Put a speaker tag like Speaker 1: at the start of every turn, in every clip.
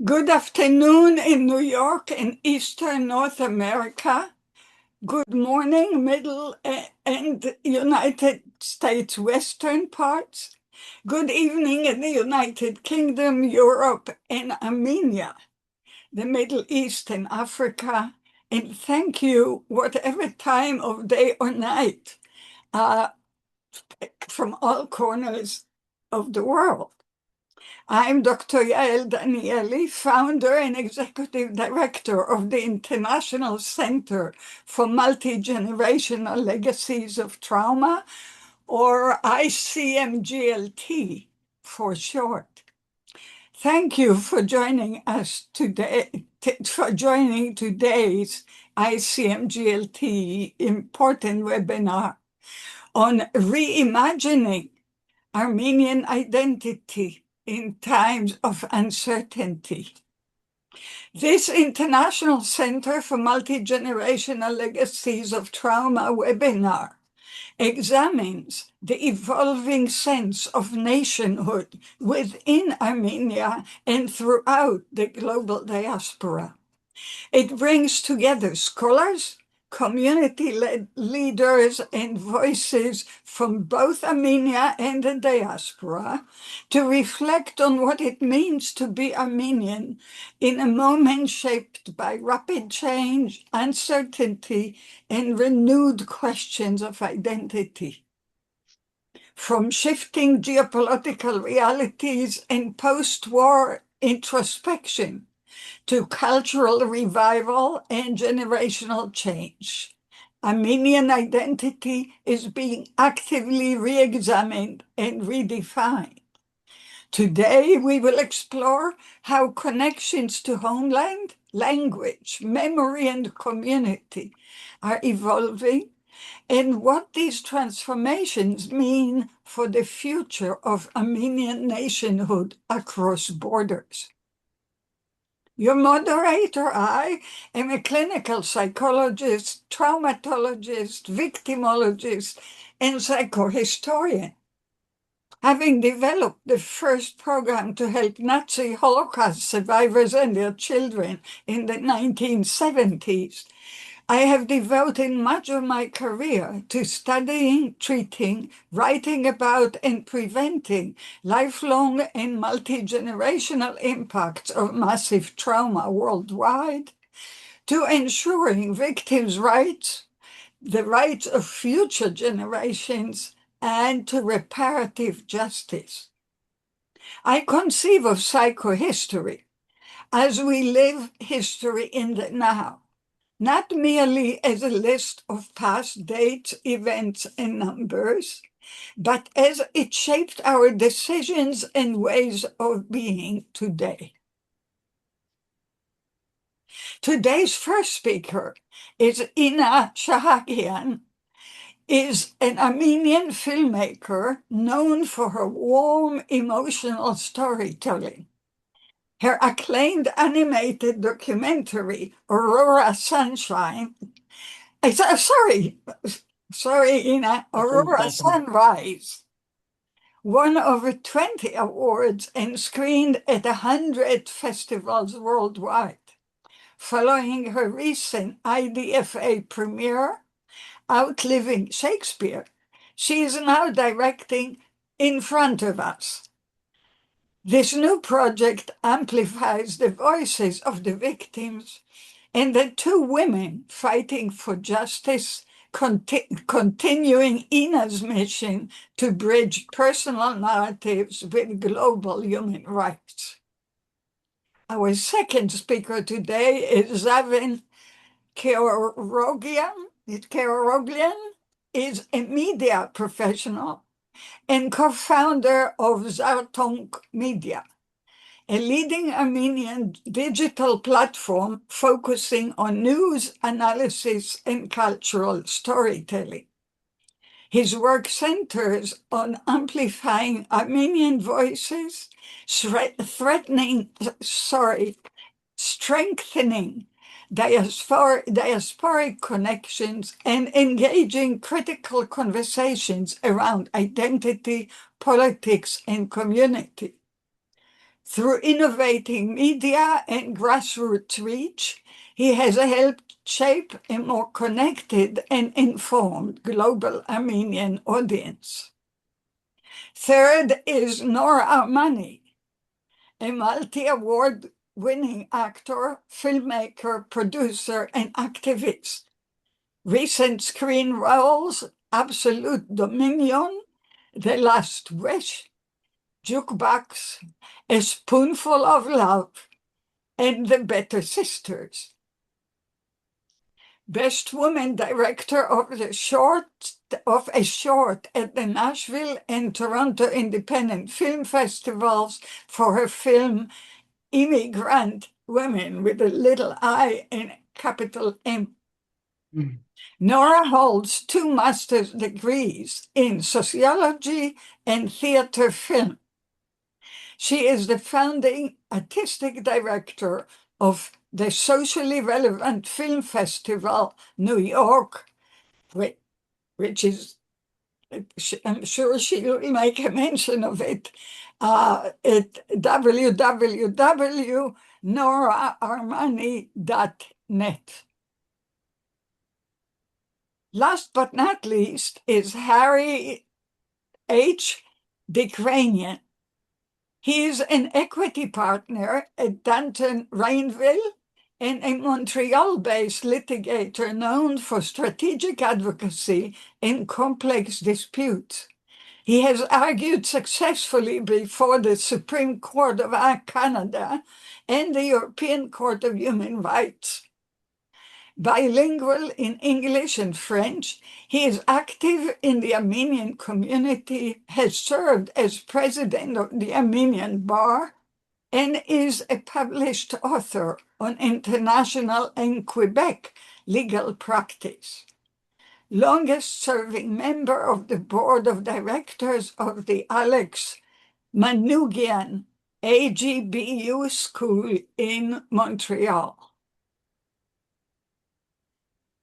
Speaker 1: Good afternoon in New York and Eastern North America. Good morning, Middle and United States Western parts. Good evening in the United Kingdom, Europe, and Armenia, the Middle East and Africa. And thank you, whatever time of day or night, uh, from all corners of the world. I'm Dr. Yael Danieli, founder and executive director of the International Center for Multigenerational Legacies of Trauma, or ICMGLT for short. Thank you for joining us today, for joining today's ICMGLT important webinar on reimagining Armenian identity in times of uncertainty. This International Center for Multigenerational Legacies of Trauma webinar examines the evolving sense of nationhood within Armenia and throughout the global diaspora. It brings together scholars, community-led leaders, and voices from both Armenia and the diaspora to reflect on what it means to be Armenian in a moment shaped by rapid change, uncertainty, and renewed questions of identity. From shifting geopolitical realities and post-war introspection to cultural revival and generational change, Armenian identity is being actively re-examined and redefined. Today, we will explore how connections to homeland, language, memory, and community are evolving and what these transformations mean for the future of Armenian nationhood across borders. Your moderator, I am a clinical psychologist, traumatologist, victimologist, and psychohistorian. Having developed the first program to help Nazi Holocaust survivors and their children in the 1970s, I have devoted much of my career to studying, treating, writing about, and preventing lifelong and multi-generational impacts of massive trauma worldwide, to ensuring victims' rights, the rights of future generations, and to reparative justice. I conceive of psychohistory as we live history in the now, not merely as a list of past dates, events, and numbers, but as it shaped our decisions and ways of being today. Today's first speaker is Ina Sahakyan, is an Armenian filmmaker known for her warm, emotional storytelling. Her acclaimed animated documentary, Aurora Sunshine, Aurora Sunrise, won over 20 awards and screened at 100 festivals worldwide. Following her recent IDFA premiere, Outliving Shakespeare, she is now directing In Front of Us. This new project amplifies the voices of the victims and the two women fighting for justice, continuing Ina's mission to bridge personal narratives with global human rights. Our second speaker today is Zavin Keoroglian, is a media professional and co-founder of Zartonk Media, a leading Armenian digital platform focusing on news analysis and cultural storytelling. His work centers on amplifying Armenian voices, strengthening diasporic connections, and engaging critical conversations around identity, politics, and community. Through innovating media and grassroots reach, he has helped shape a more connected and informed global Armenian audience. Third is Noor Armani, a multi-award winning actor, filmmaker, producer, and activist. Recent screen roles: Absolute Dominion, The Last Wish, Jukebox, A Spoonful of Love, and The Better Sisters. Best Woman Director of a short at the Nashville and Toronto Independent Film Festivals for her film Immigrant Women with a little I and capital M. Nora holds 2 master's degrees in sociology and theater film. She is the founding artistic director of the socially relevant film festival, New York, which is, I'm sure she will make a mention of it, at www.noraarmani.net. Last but not least is Harry H. Dikranian. He is an equity partner at Danton Rainville and a Montreal-based litigator known for strategic advocacy in complex disputes. He has argued successfully before the Supreme Court of Canada and the European Court of Human Rights. Bilingual in English and French, he is active in the Armenian community, has served as president of the Armenian Bar, and is a published author on international and Quebec legal practice. Longest-serving member of the board of directors of the Alex Manoogian AGBU School in Montreal.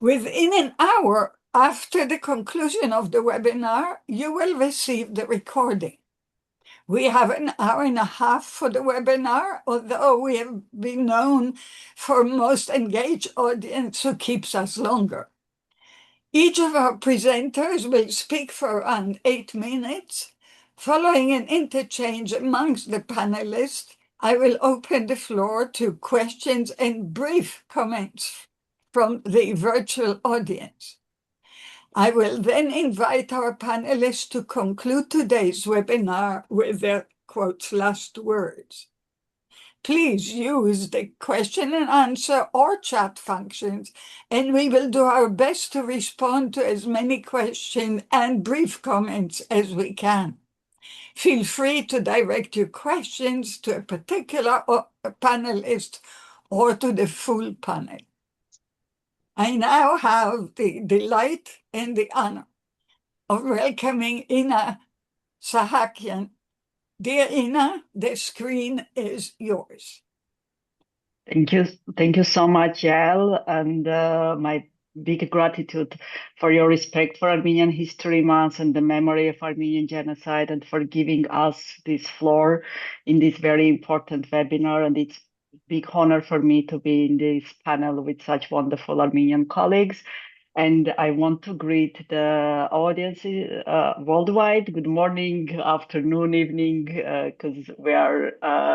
Speaker 1: Within an hour after the conclusion of the webinar, you will receive the recording. We have an hour and a half for the webinar, although we have been known for most engaged audience who keeps us longer. Each of our presenters will speak for around 8 minutes. Following an interchange amongst the panelists, I will open the floor to questions and brief comments from the virtual audience. I will then invite our panelists to conclude today's webinar with their quotes, last words. Please use the question and answer or chat functions, and we will do our best to respond to as many questions and brief comments as we can. Feel free to direct your questions to a particular panelist or to the full panel. I now have the delight and the honor of welcoming Ina Sahakyan. Dear Ina, the screen is yours.
Speaker 2: Thank you so much, Yael, and my big gratitude for your respect for Armenian History Month and the memory of Armenian genocide, and for giving us this floor in this very important webinar. And it's a big honor for me to be in this panel with such wonderful Armenian colleagues. And I want to greet the audience worldwide. Good morning, afternoon, evening, because we are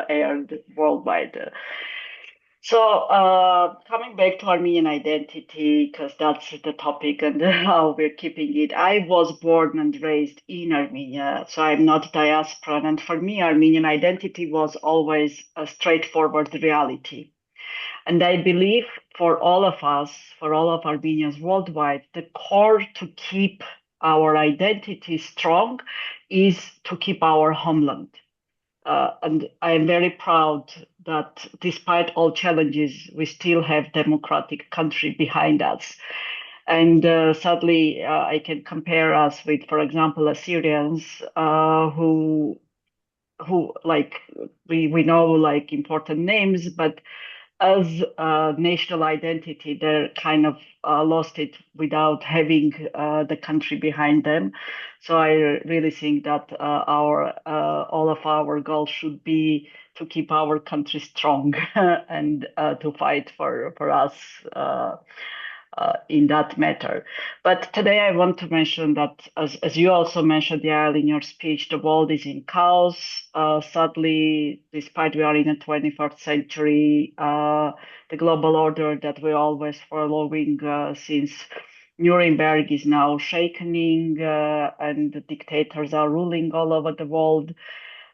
Speaker 2: aired worldwide. So coming back to Armenian identity, because that's the topic and how we're keeping it. I was born and raised in Armenia, so I'm not diaspora. And for me, Armenian identity was always a straightforward reality. And I believe for all of us, for all of Armenians worldwide, the core to keep our identity strong is to keep our homeland. And I am very proud that despite all challenges, we still have democratic country behind us. And sadly, I can compare us with, for example, Assyrians who like we know like important names, but as a national identity, they kind of lost it without having the country behind them. So I really think that our all of our goals should be to keep our country strong and to fight for us. In that matter. But today I want to mention that, as you also mentioned, Yael, in your speech, the world is in chaos. Sadly, despite we are in the 21st century, the global order that we're always following since Nuremberg is now shaking, and the dictators are ruling all over the world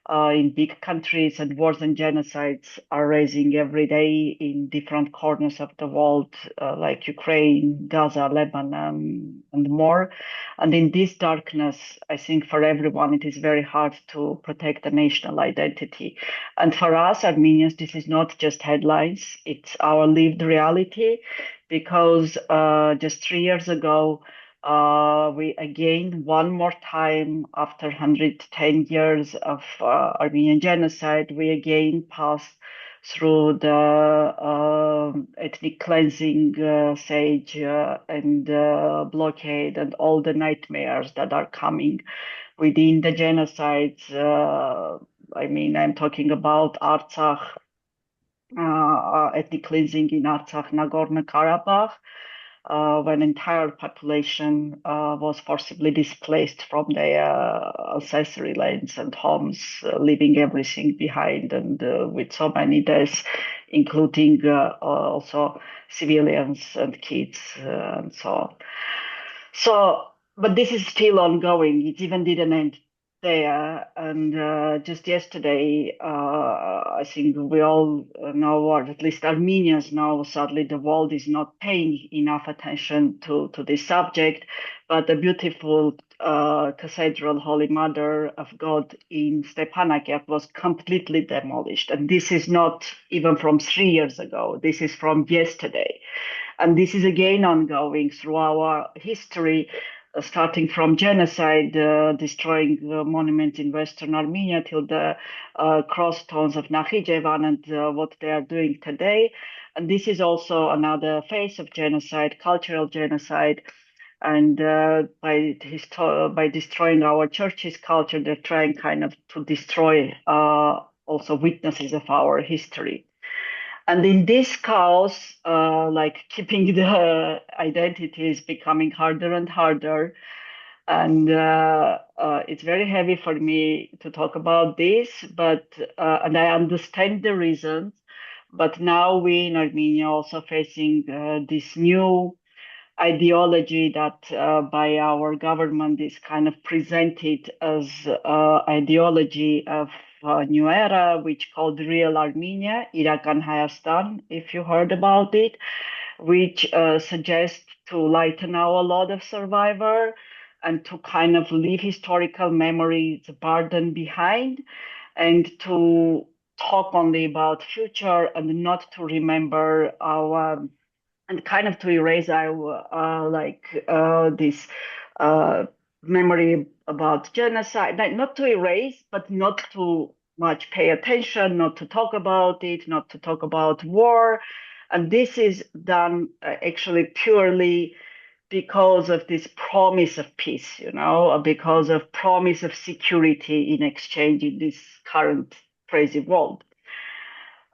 Speaker 2: in big countries, and wars and genocides are rising every day in different corners of the world, like Ukraine, Gaza, Lebanon, and more. And in this darkness, I think for everyone, it is very hard to protect the national identity. And for us, Armenians, this is not just headlines, it's our lived reality, because just 3 years ago, we again, one more time, after 110 years of Armenian genocide, we again passed through the ethnic cleansing siege and blockade and all the nightmares that are coming within the genocides. I mean, I'm talking about Artsakh, ethnic cleansing in Artsakh, Nagorno-Karabakh, when entire population was forcibly displaced from their ancestry lands and homes, leaving everything behind, and with so many deaths, including also civilians and kids and so on. So, but this is still ongoing. It even didn't end there. And just yesterday, I think we all know, or at least Armenians know, sadly, the world is not paying enough attention to this subject. But the beautiful cathedral, Holy Mother of God in Stepanakert was completely demolished. And this is not even from 3 years ago. This is from yesterday. And this is again ongoing through our history, starting from genocide, destroying monuments in Western Armenia till the cross stones of Nakhichevan and what they are doing today. And this is also another phase of genocide, cultural genocide. And by destroying our church's culture, they're trying kind of to destroy also witnesses of our history. And in this chaos, like keeping the identity is becoming harder and harder. And it's very heavy for me to talk about this, but and I understand the reasons. But now we in Armenia also facing this new ideology that by our government is kind of presented as ideology of new era, which called Real Armenia, Irakan Hayastan, if you heard about it, which suggests to lighten our load of survivor and to kind of leave historical memories burden behind and to talk only about future and not to remember our and kind of to erase our this uh, memory about genocide, not to erase, but not to much pay attention, not to talk about it, not to talk about war. And this is done actually purely because of this promise of peace, because of promise of security in exchange in this current crazy world.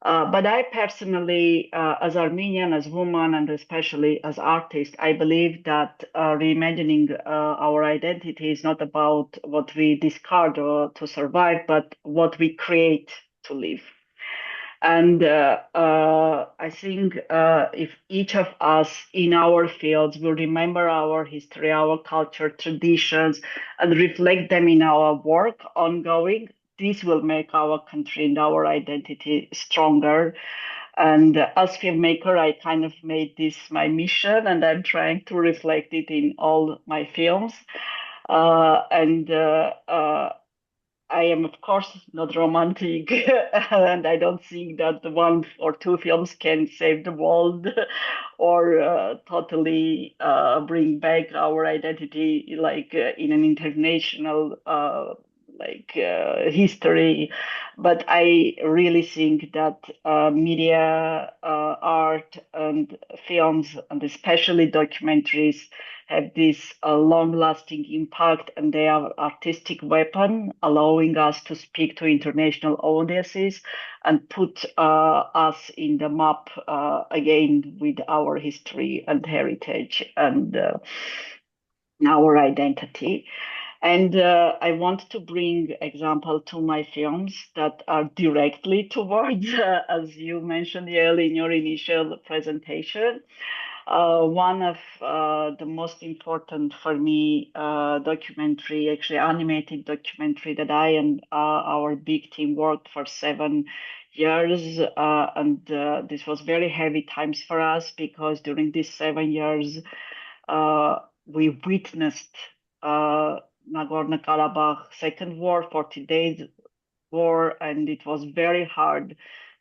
Speaker 2: But I personally, as Armenian, as woman, and especially as artist, I believe that reimagining our identity is not about what we discard or to survive, but what we create to live. And I think if each of us in our fields will remember our history, our culture, traditions, and reflect them in our work ongoing, this will make our country and our identity stronger. And as filmmaker, I kind of made this my mission, and I'm trying to reflect it in all my films. And I am, of course, not romantic, and I don't think that the one or two films can save the world or totally bring back our identity, like in an international history, but I really think that media, art, and films, and especially documentaries, have this long-lasting impact, and they are artistic weapon, allowing us to speak to international audiences and put us in the map again with our history and heritage and our identity. And I want to bring example to my films that are directly towards, as you mentioned earlier in your initial presentation. One of the most important for me documentary, actually animated documentary that I and our big team worked for 7 years. And this was very heavy times for us because during these 7 years, uh, we witnessed Nagorno-Karabakh Second War, 40 days war, and it was very hard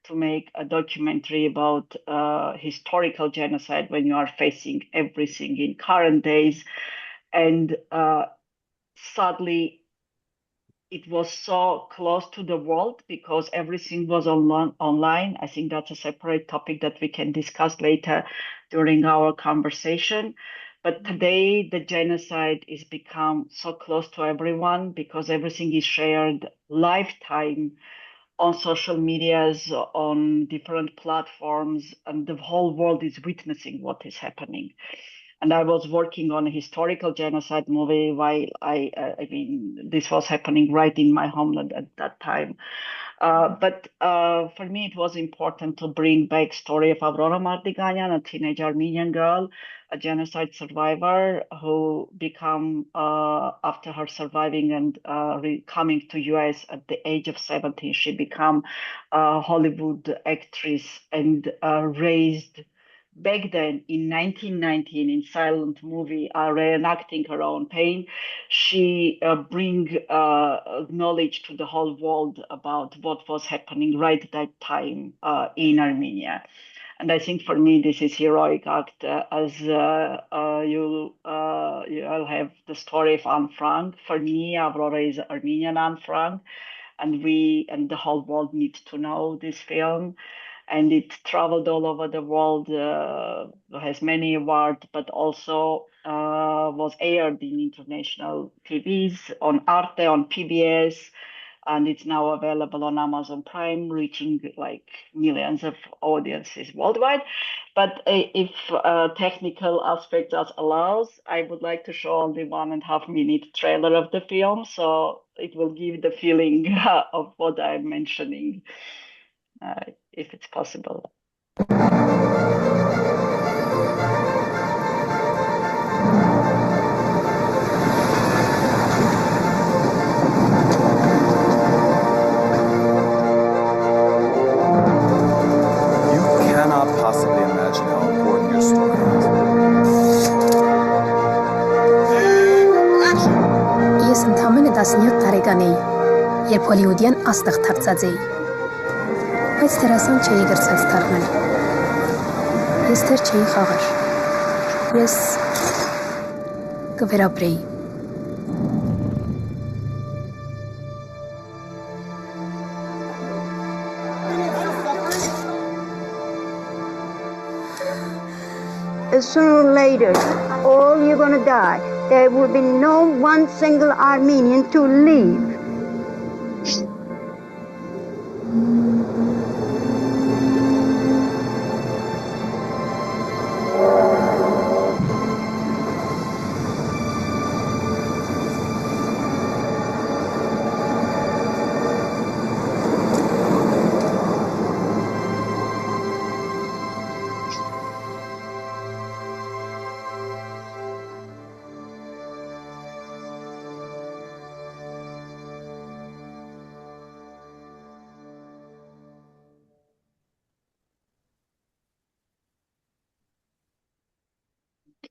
Speaker 2: to make a documentary about historical genocide when you are facing everything in current days. And sadly, it was so close to the world because everything was online. I think that's a separate topic that we can discuss later during our conversation. But today, the genocide is become so close to everyone because everything is shared lifetime on social medias, on different platforms, and the whole world is witnessing what is happening. And I was working on a historical genocide movie while I mean, this was happening right in my homeland at that time. But for me, it was important to bring back story of Aurora Mardiganyan, a teenage Armenian girl, a genocide survivor who become, after her surviving and coming to US at the age of 17, she become a Hollywood actress and raised back then in 1919 in silent movie reenacting her own pain. She bring knowledge to the whole world about what was happening right at that time in Armenia. And I think for me this is heroic act, as you'll have the story of Anne Frank. For me, Aurora is Armenian Anne Frank, and we and the whole world needs to know this film. And it traveled all over the world, has many awards, but also was aired in international TVs, on Arte, on PBS, and it's now available on Amazon Prime, reaching like millions of audiences worldwide. But if technical aspects as allows, I would like to show only 1.5 minute trailer of the film, so it will give the feeling of what I'm mentioning, if it's possible.
Speaker 3: You cannot possibly imagine how important your story is.
Speaker 4: Ես ընդամենը 17 տարեկան էի, երբ հոլիվուդյան աստղ թռցած էի, բայց դերասան չէի գրծած դառնել, ես դեռ չէի խաղար, ես կվերապրեի։
Speaker 5: Sooner or later, all you're going to die. There will be no one single Armenian to leave.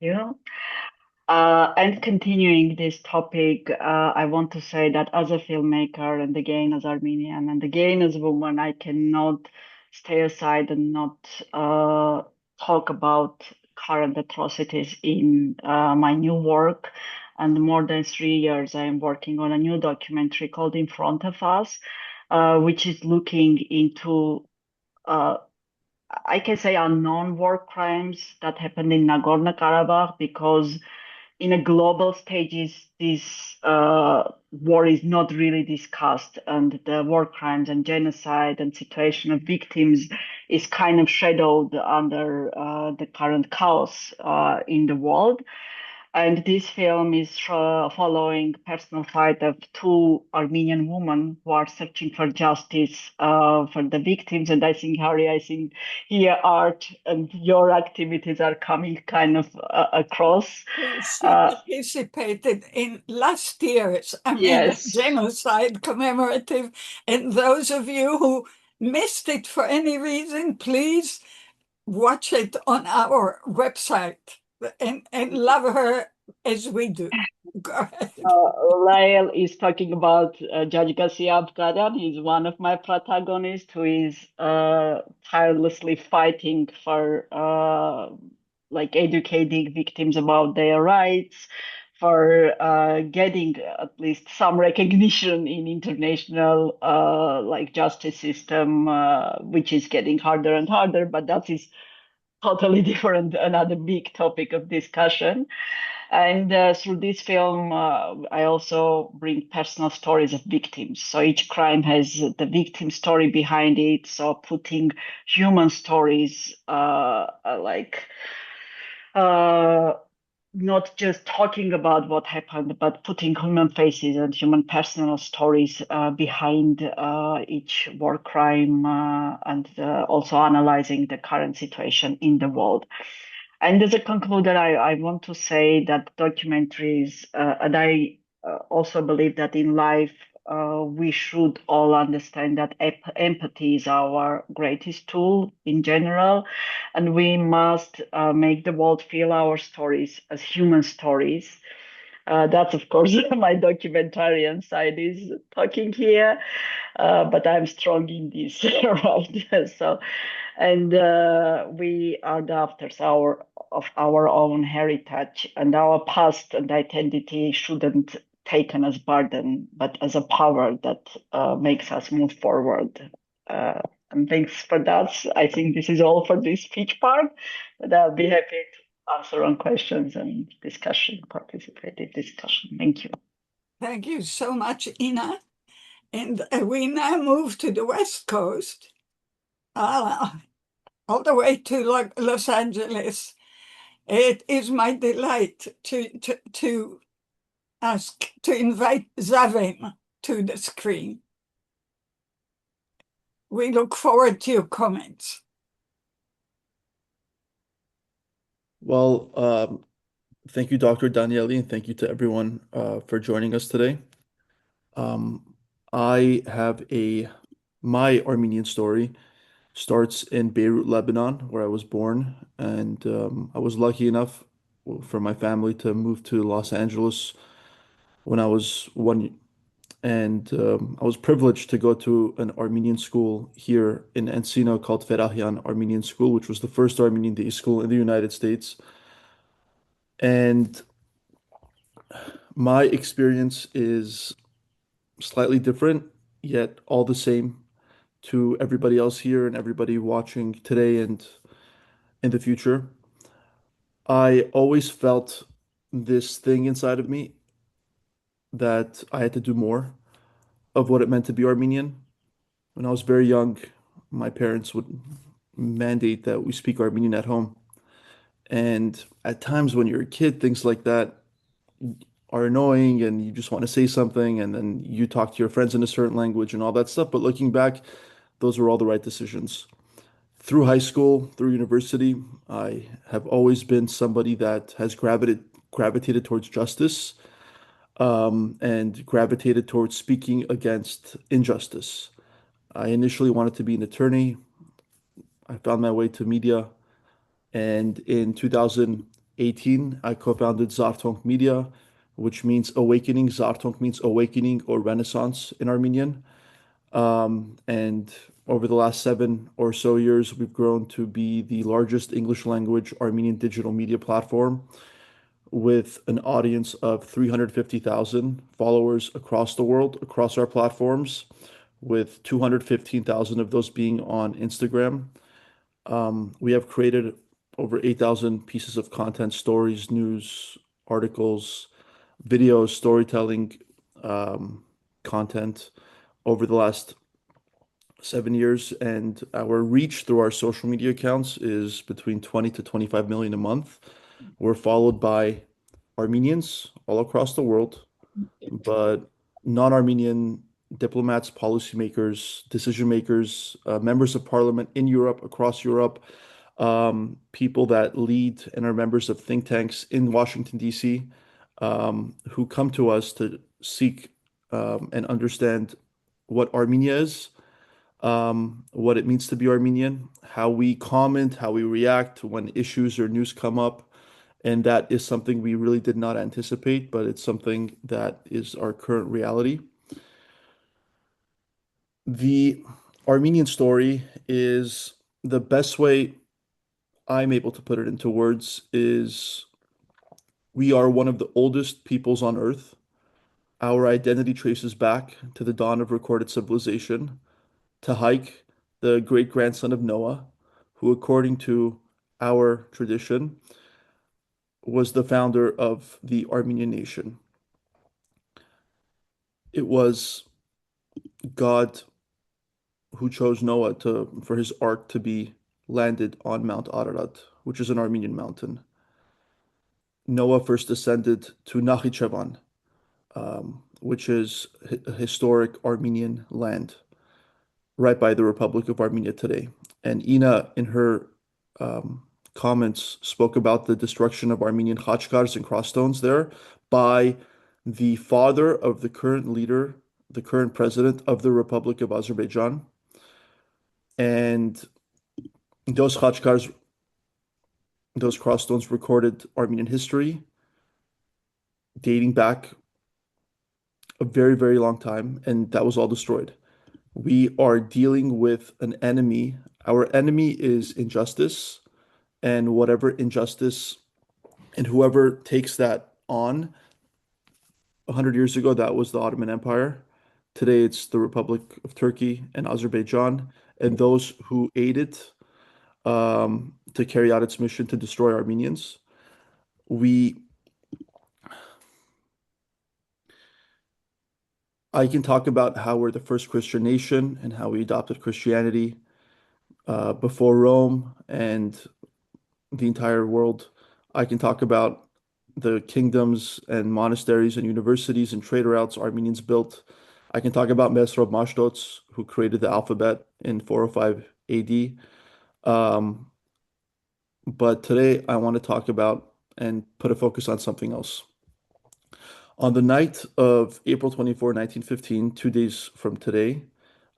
Speaker 2: You. And continuing this topic, I want to say that as a filmmaker, and again as Armenian, and again as a woman, I cannot stay aside and not talk about current atrocities in my new work. and more than 3 years, I am working on a new documentary called In Front of Us, which is looking into, I can say, unknown war crimes that happened in Nagorno-Karabakh, because in a global stages, this war is not really discussed, and the war crimes and genocide and situation of victims is kind of shadowed under the current chaos in the world. And this film is following personal fight of two Armenian women who are searching for justice for the victims. And I think, Harry, I think here art and your activities are coming kind of across.
Speaker 1: She participated in last year's Armenian
Speaker 2: Yes.
Speaker 1: genocide commemorative. And those of you who missed it for any reason, please watch it on our website and love her as we do. Go ahead.
Speaker 2: Lyle is talking about Judge Abgaran. He's one of my protagonists who is tirelessly fighting for like educating victims about their rights, for getting at least some recognition in international like justice system, which is getting harder and harder. But that is totally different, another big topic of discussion. And through this film, I also bring personal stories of victims. So each crime has the victim story behind it. So putting human stories, not just talking about what happened, but putting human faces and human personal stories behind each war crime, and also analyzing the current situation in the world. And as a concluder, I want to say that documentaries, and I also believe that in life, we should all understand that empathy is our greatest tool in general, and we must make the world feel our stories as human stories. That's, of course, my documentarian side is talking here, but I'm strong in this, right? So, and we are the authors of our own heritage, and our past and identity shouldn't taken as burden, but as a power that makes us move forward. And thanks for that. I think this is all for this speech part, but I'll be happy to answer on questions and discussion, participate in discussion. Thank you.
Speaker 1: Thank you so much, Ina. And we now move to the West Coast, all the way to Los Angeles. It is my delight to invite Zavim to the screen. We look forward to your comments.
Speaker 6: Well, thank you, Dr. Danieli, and thank you to everyone for joining us today. I have my Armenian story starts in Beirut, Lebanon, where I was born, and I was lucky enough for my family to move to Los Angeles when I was one, and I was privileged to go to an Armenian school here in Encino called Sahakyan Armenian School, which was the first Armenian day school in the United States. And my experience is slightly different, yet all the same to everybody else here and everybody watching today and in the future. I always felt this thing inside of me that I had to do more of what it meant to be Armenian. When I was very young, my parents would mandate that we speak Armenian at home. And at times when you're a kid, things like that are annoying and you just want to say something and then you talk to your friends in a certain language and all that stuff. But looking back, those were all the right decisions. Through high school, through university, I have always been somebody that has gravitated towards justice, and gravitated towards speaking against injustice. I initially wanted to be an attorney. I found my way to media, and in 2018, I co-founded Zartonk Media, which means awakening. Zartonk means awakening or renaissance in Armenian. And over the last 7 or so years, we've grown to be the largest English language Armenian digital media platform. with an audience of 350,000 followers across the world, across our platforms, with 215,000 of those being on Instagram. We have created over 8,000 pieces of content, stories, news, articles, videos, storytelling, content over the last 7 years, and our reach through our social media accounts is between 20 to 25 million a month. We're followed by Armenians all across the world, but non-Armenian diplomats, policymakers, decision makers, members of parliament in Europe, across Europe, people that lead and are members of think tanks in Washington, D.C., who come to us to seek and understand what Armenia is, what it means to be Armenian, how we comment, how we react when issues or news come up. And that is something we really did not anticipate, but it's something that is our current reality. The Armenian story is the best way I'm able to put it into words is we are one of the oldest peoples on earth. Our identity traces back to the dawn of recorded civilization, to Hike, the great grandson of Noah, who, according to our tradition, was the founder of the Armenian nation. It was God who chose Noah for his ark to be landed on Mount Ararat, which is an Armenian mountain. Noah first ascended to Nakhichevan, which is a historic Armenian land right by the Republic of Armenia today. And Ina, in her comments, spoke about the destruction of Armenian khachkars and crossstones there by the father of the current leader, the current president of the Republic of Azerbaijan. And those khachkars, those crossstones recorded Armenian history dating back a very, very long time, and that was all destroyed. We are dealing with an enemy. Our enemy is injustice, and whatever injustice and whoever takes that on. 100 years ago, that was the Ottoman Empire. Today, it's the Republic of Turkey and Azerbaijan, and those who aid it to carry out its mission to destroy Armenians. I can talk about how we're the first Christian nation and how we adopted Christianity before Rome and the entire world. I can talk about the kingdoms and monasteries and universities and trade routes Armenians built. I can talk about Mesrop Mashtots, who created the alphabet in 405 AD. But today I want to talk about and put a focus on something else. On the night of April 24, 1915, 2 days from today,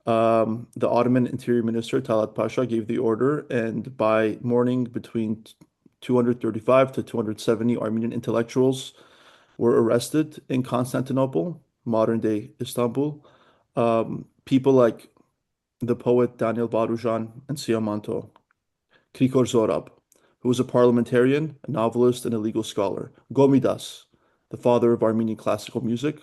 Speaker 6: the Ottoman Interior Minister Talat Pasha gave the order, and by morning, between 235 to 270 Armenian intellectuals were arrested in Constantinople, modern-day Istanbul. People like the poet Daniel Barujan and Siamanto, Krikor Zorab, who was a parliamentarian, a novelist, and a legal scholar, Gomidas, the father of Armenian classical music,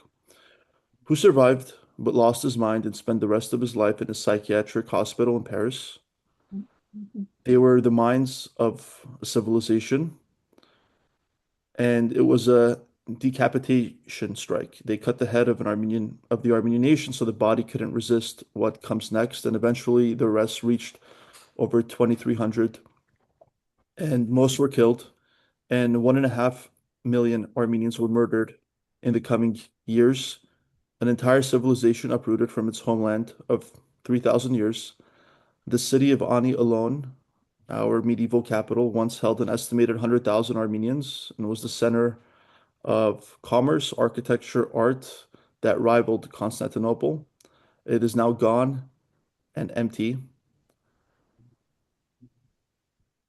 Speaker 6: who survived but lost his mind and spent the rest of his life in a psychiatric hospital in Paris. They were the minds of a civilization, and it was a decapitation strike. They cut the head of the Armenian nation so the body couldn't resist what comes next, and eventually the arrests reached over 2,300, and most were killed, and 1.5 million Armenians were murdered in the coming years. An entire civilization uprooted from its homeland of 3,000 years. The city of Ani alone, our medieval capital, once held an estimated 100,000 Armenians and was the center of commerce, architecture, art that rivaled Constantinople. It is now gone and empty.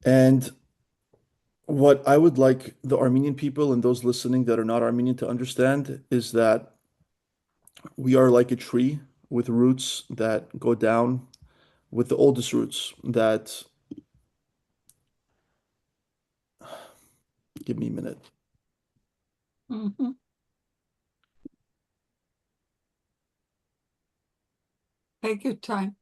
Speaker 6: And what I would like the Armenian people and those listening that are not Armenian to understand is that we are like a tree with roots that go down, with the oldest roots that, give me a minute.
Speaker 1: Mhm. Take your time.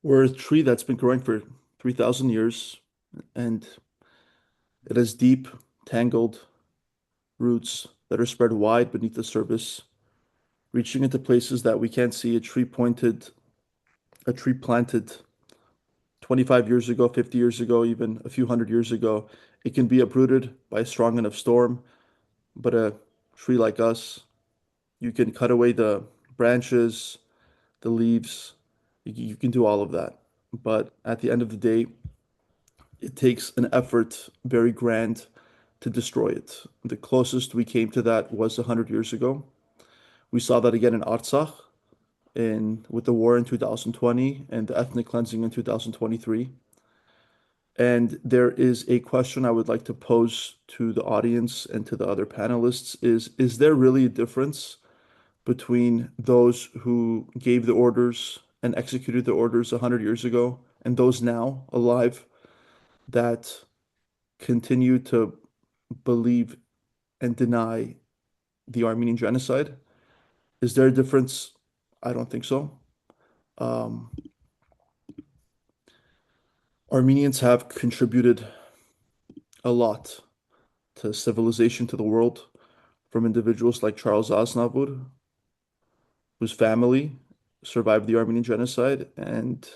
Speaker 6: We're a tree that's been growing for 3,000 years, and it has deep, tangled roots that are spread wide beneath the surface, reaching into places that we can't see. A tree planted 25 years ago, 50 years ago, even a few hundred years ago. It can be uprooted by a strong enough storm, but a tree like us, you can cut away the branches, the leaves, you can do all of that. But at the end of the day, it takes an effort, very grand, to destroy it. The closest we came to that was 100 years ago. We saw that again in Artsakh, with the war in 2020 and the ethnic cleansing in 2023. And there is a question I would like to pose to the audience and to the other panelists is there really a difference between those who gave the orders and executed the orders 100 years ago and those now alive that continue to believe and deny the Armenian genocide? Is there a difference? I don't think so. Um, Armenians have contributed a lot to civilization, to the world, from individuals like Charles Aznavour, whose family survived the Armenian genocide, and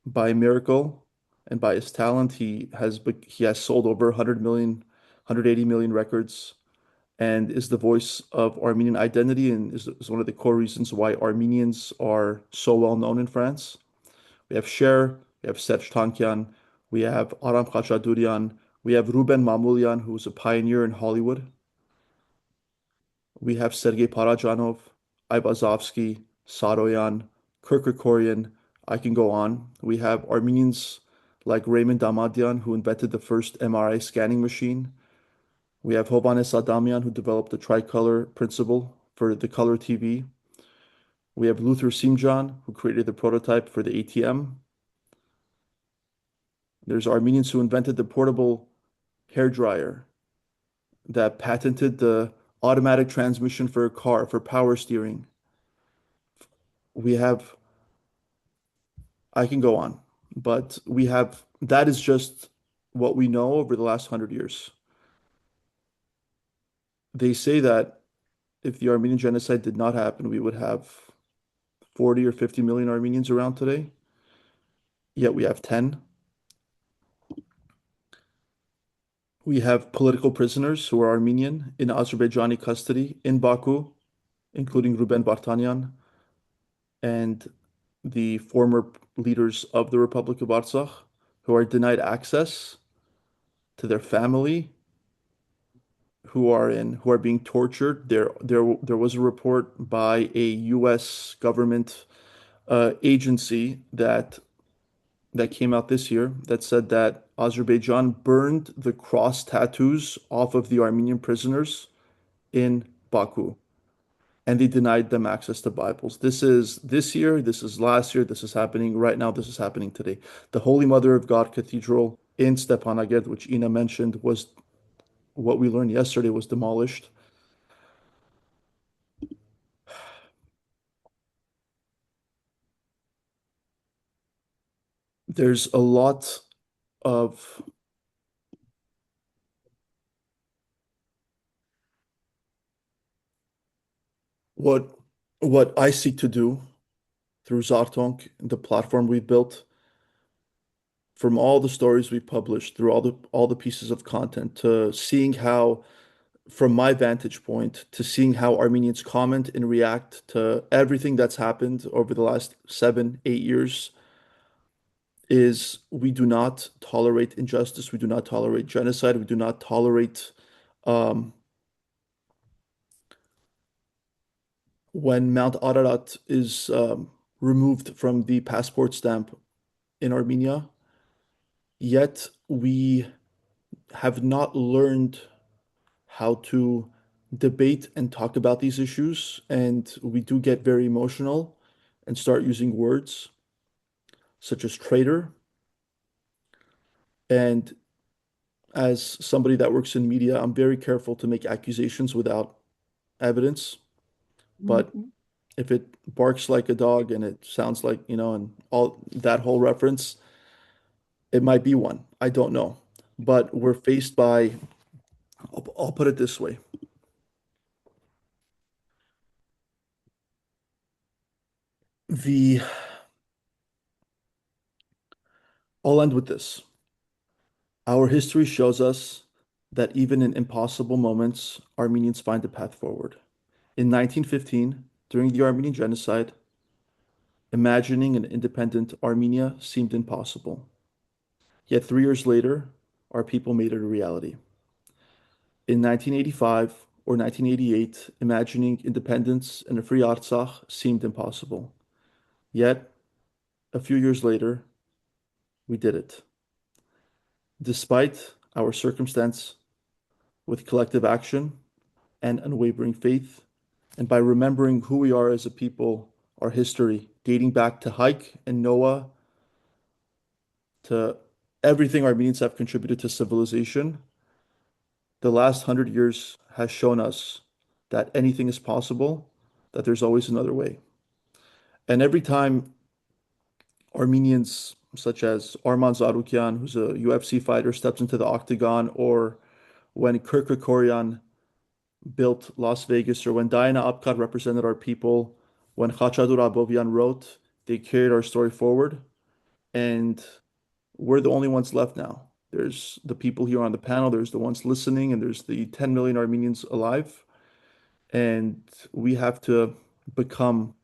Speaker 6: by miracle and by his talent, he has sold over 100 million, 180 million records, and is the voice of Armenian identity, and is one of the core reasons why Armenians are so well known in France. We have Cher, we have Serj Tankian, we have Aram Khachaturian, we have Ruben Mamoulian, who was a pioneer in Hollywood. We have Sergei Parajanov, Aivazovsky, Saroyan, Kirkorian. I can go on. We have Armenians like Raymond Damadian, who invented the first MRI scanning machine. We have Hovannes Adamian, who developed the tricolor principle for the color TV. We have Luther Simjan, who created the prototype for the ATM. There's Armenians who invented the portable hair dryer that patented the automatic transmission for a car for power steering. We have, I can go on, but that is just what we know over the last 100 years. They say that if the Armenian genocide did not happen, we would have 40 or 50 million Armenians around today, yet we have 10. We have political prisoners who are Armenian in Azerbaijani custody in Baku, including Ruben Vartanian and the former leaders of the Republic of Artsakh, who are denied access to their family, who are being tortured. There was a report by a U.S. government agency that came out this year that said that Azerbaijan burned the cross tattoos off of the Armenian prisoners in Baku, and they denied them access to Bibles. This is this year, this is last year, this is happening right now, this is happening today. The Holy Mother of God Cathedral in Stepanakert, which Ina mentioned, was what we learned yesterday was demolished. There's a lot of what I seek to do through Zartonk, the platform we built, from all the stories we published, through all the pieces of content, to seeing how, from my vantage point, to seeing how Armenians comment and react to everything that's happened over the last 7, 8 years, is we do not tolerate injustice, we do not tolerate genocide, we do not tolerate um, when Mount Ararat is removed from the passport stamp in Armenia, yet we have not learned how to debate and talk about these issues, and we do get very emotional and start using words such as traitor. And as somebody that works in media, I'm very careful to make accusations without evidence. But if it barks like a dog and it sounds like, and all that whole reference, it might be one. I don't know. But we're faced by, I'll put it this way. I'll end with this. Our history shows us that even in impossible moments, Armenians find a path forward. In 1915, during the Armenian genocide, imagining an independent Armenia seemed impossible. Yet 3 years later, our people made it a reality. In 1985 or 1988, imagining independence and a free Artsakh seemed impossible. Yet, a few years later, we did it. Despite our circumstance, with collective action and unwavering faith, and by remembering who we are as a people, our history, dating back to Haik and Noah, to everything Armenians have contributed to civilization, the last 100 years has shown us that anything is possible, that there's always another way. And every time Armenians, such as Arman Zarukyan, who's a UFC fighter, steps into the octagon, or when Kirk Kerkorian built Las Vegas, or when Diana Apkar represented our people, when Khachadur Abovyan wrote, they carried our story forward. And we're the only ones left now. There's the people here on the panel, there's the ones listening, and there's the 10 million Armenians alive. And we have to become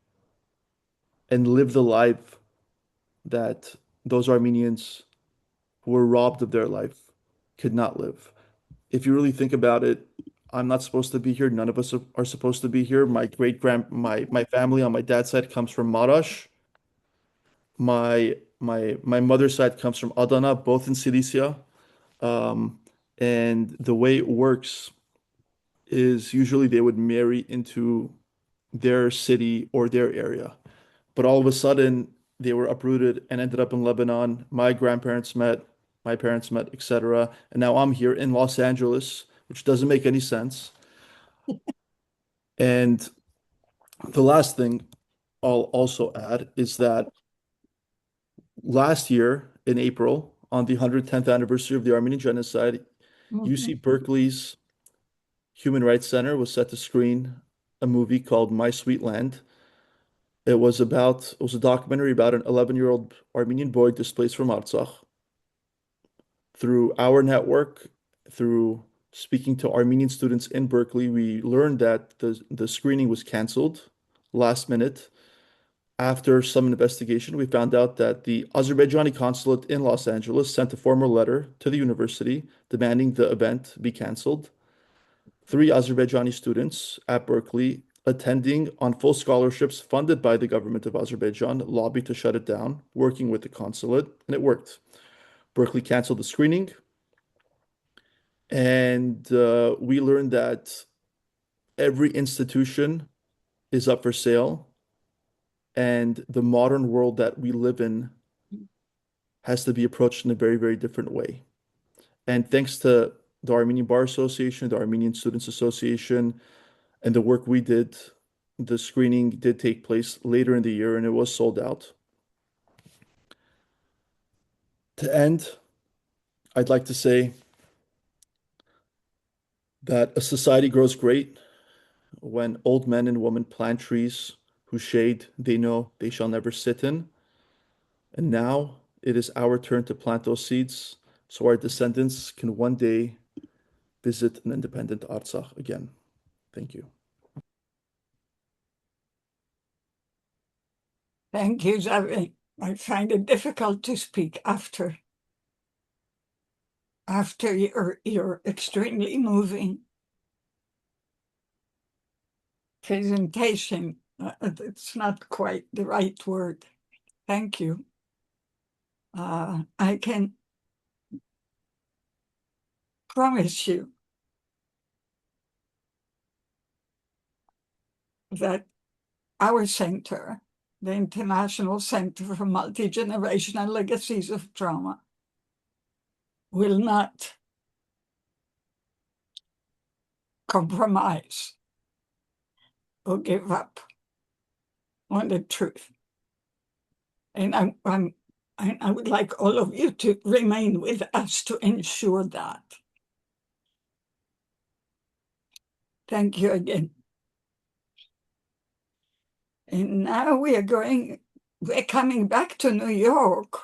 Speaker 6: and live the life that those Armenians who were robbed of their life could not live. If you really think about it, I'm not supposed to be here. None of us are supposed to be here. My family on my dad's side comes from Marash. My mother's side comes from Adana, both in Cilicia. And the way it works is usually they would marry into their city or their area. But all of a sudden, they were uprooted and ended up in Lebanon. My grandparents met, my parents met, etc. And now I'm here in Los Angeles, which doesn't make any sense. And the last thing I'll also add is that last year in April, on the 110th anniversary of the Armenian genocide, UC Berkeley's Human Rights Center was set to screen a movie called My Sweet Land. It was a documentary about an 11-year-old Armenian boy displaced from Artsakh. Through our network, through speaking to Armenian students in Berkeley, we learned that the screening was canceled last minute. After some investigation, we found out that the Azerbaijani consulate in Los Angeles sent a formal letter to the university demanding the event be canceled. 3 Azerbaijani students at Berkeley, attending on full scholarships funded by the government of Azerbaijan, lobbied to shut it down, working with the consulate, and it worked. Berkeley canceled the screening, and we learned that every institution is up for sale, and the modern world that we live in has to be approached in a very, very different way. And thanks to the Armenian Bar Association, the Armenian Students Association, and the work we did, the screening did take place later in the year and it was sold out. To end, I'd like to say that a society grows great when old men and women plant trees whose shade they know they shall never sit in. And now it is our turn to plant those seeds so our descendants can one day visit an independent Artsakh again. Thank you.
Speaker 1: Thank you, Zavi. I find it difficult to speak after your extremely moving presentation. It's not quite the right word. Thank you. I can promise you that our center, the International Center for Multi-Generational Legacies of Trauma, will not compromise or give up on the truth. And I would like all of you to remain with us to ensure that. Thank you again. And now we're coming back to New York,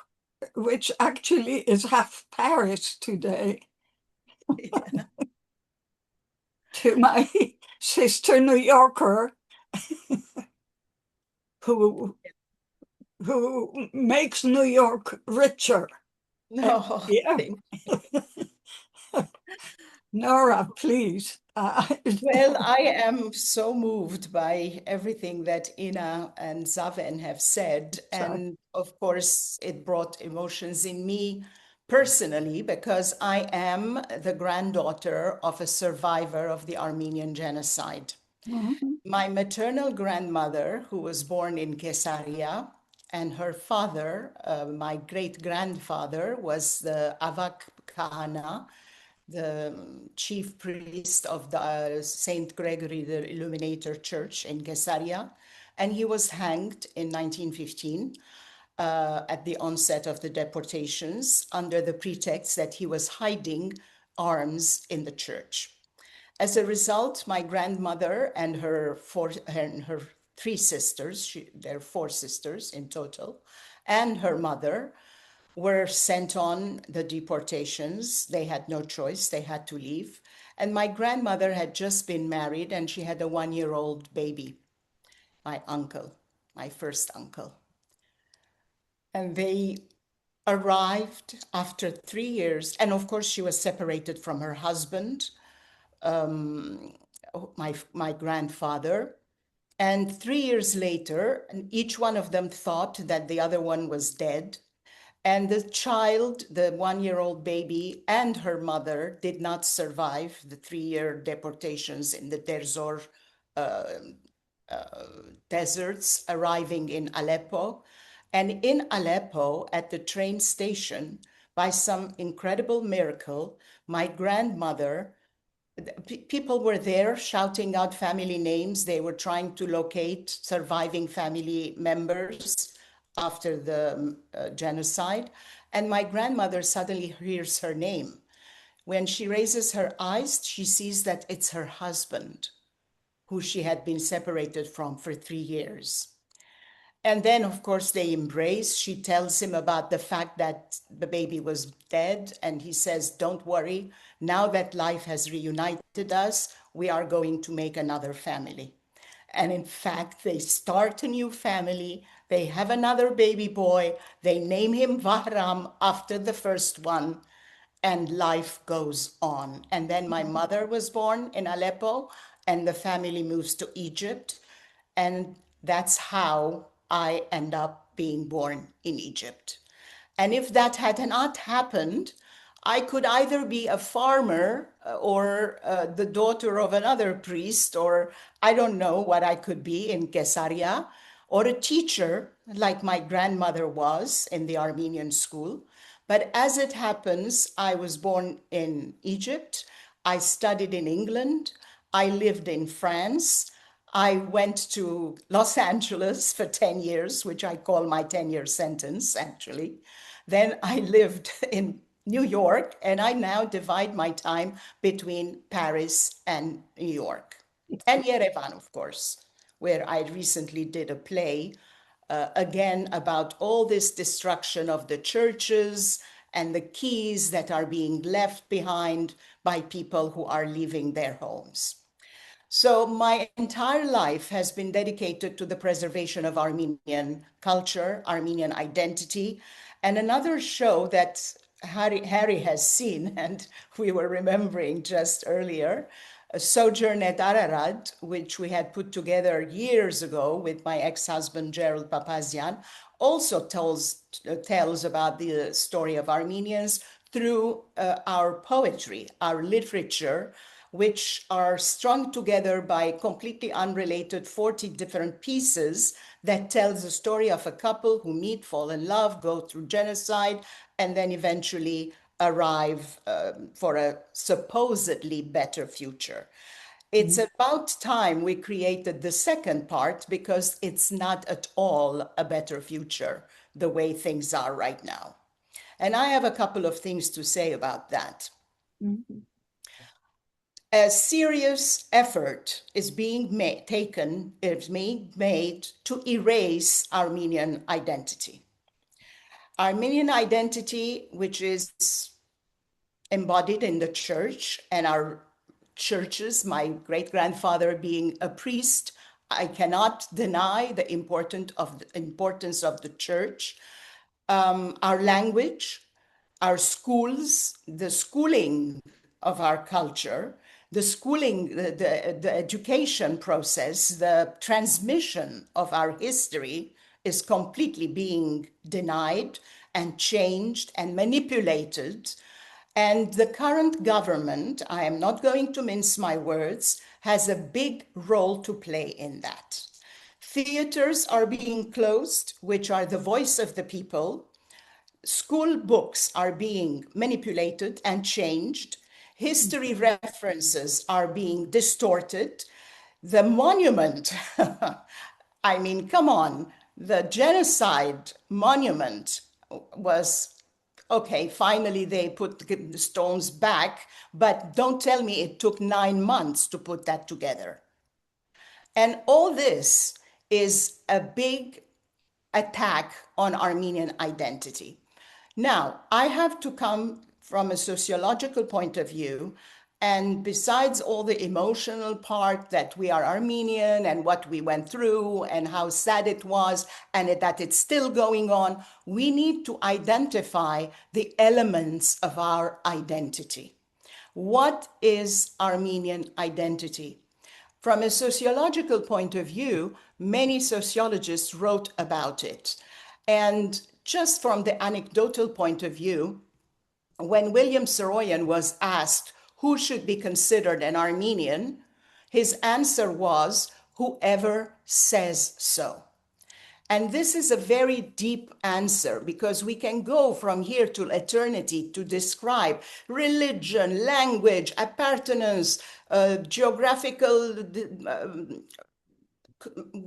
Speaker 1: which actually is half Paris today.
Speaker 7: Yeah.
Speaker 1: To my sister New Yorker, who makes New York richer.
Speaker 7: No,
Speaker 1: Yeah. Nora, please.
Speaker 7: Well, I am so moved by everything that Ina and Zaven have said. And of course, it brought emotions in me personally, because I am the granddaughter of a survivor of the Armenian genocide. My maternal grandmother, who was born in Caesarea, and her father, my great-grandfather, was the Avak Kahana, the chief priest of the Saint Gregory the Illuminator Church in Caesarea, and he was hanged in 1915 at the onset of the deportations under the pretext that he was hiding arms in the church. As a result, my grandmother and her three sisters, there are four sisters in total, and her mother were sent on the deportations. They had no choice, they had to leave. And my grandmother had just been married and she had a 1-year-old baby, my uncle, my first uncle. And they arrived after 3 years. And of course, she was separated from her husband, my grandfather. And 3 years later, each one of them thought that the other one was dead. And the child, the 1-year-old baby, and her mother did not survive the 3-year deportations in the Derzor deserts, arriving in Aleppo. And in Aleppo, at the train station, by some incredible miracle, my grandmother, people were there shouting out family names. They were trying to locate surviving family members after the genocide. And my grandmother suddenly hears her name. When she raises her eyes, she sees that it's her husband, who she had been separated from for 3 years. And then, of course, they embrace. She tells him about the fact that the baby was dead. And he says, don't worry. Now that life has reunited us, we are going to make another family. And in fact, they start a new family. They have another baby boy. They name him Vahram after the first one. And life goes on. And then my mother was born in Aleppo, and the family moves to Egypt. And that's how I end up being born in Egypt. And if that had not happened, I could either be a farmer or the daughter of another priest, or I don't know what I could be in Caesarea, or a teacher like my grandmother was in the Armenian school. But as it happens, I was born in Egypt. I studied in England. I lived in France. I went to Los Angeles for 10 years, which I call my 10-year sentence, actually. Then I lived in New York, and I now divide my time between Paris and New York. And Yerevan, of course, where I recently did a play, again, about all this destruction of the churches and the keys that are being left behind by people who are leaving their homes. So my entire life has been dedicated to the preservation of Armenian culture, Armenian identity. And another show that Harry has seen, and we were remembering just earlier, a Sojourn at Ararat, which we had put together years ago with my ex-husband, Gerald Papazian, also tells about the story of Armenians through our poetry, our literature, which are strung together by completely unrelated 40 different pieces that tells the story of a couple who meet, fall in love, go through genocide, and then eventually arrive for a supposedly better future. It's about time we created the second part, because it's not at all a better future the way things are right now. And I have a couple of things to say about that. A serious effort is being made to erase Armenian identity. Armenian identity, which is embodied in the church and our churches, my great-grandfather being a priest, I cannot deny the importance of the church. Our language, our schools, the schooling of our culture, the schooling, the education process, the transmission of our history is completely being denied and changed and manipulated. And the current government, I am not going to mince my words, has a big role to play in that. Theaters are being closed, which are the voice of the people. School books are being manipulated and changed. History references are being distorted. The monument, I mean, come on, the genocide monument was, okay, finally they put the stones back, but don't tell me it took 9 months to put that together. And all this is a big attack on Armenian identity. Now, I have to come from a sociological point of view, and besides all the emotional part that we are Armenian and what we went through and how sad it was and that it's still going on, we need to identify the elements of our identity. What is Armenian identity? From a sociological point of view, many sociologists wrote about it. And just from the anecdotal point of view, when William Saroyan was asked who should be considered an Armenian, his answer was, whoever says so. And this is a very deep answer, because we can go from here to eternity to describe religion, language, appartenance, geographical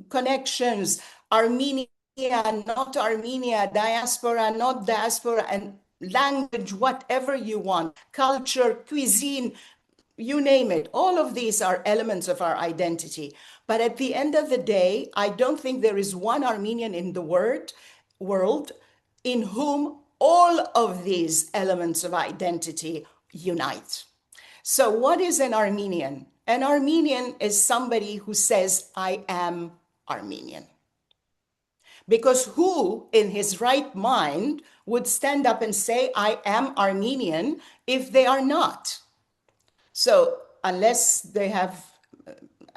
Speaker 7: connections, Armenia, not Armenia, diaspora, not diaspora, and language, whatever you want, culture, cuisine, you name it. All of these are elements of our identity. But at the end of the day, I don't think there is one Armenian in the world in whom all of these elements of identity unite. So what is an Armenian? An Armenian is somebody who says, I am Armenian. Because who in his right mind would stand up and say, I am Armenian, if they are not? So unless they have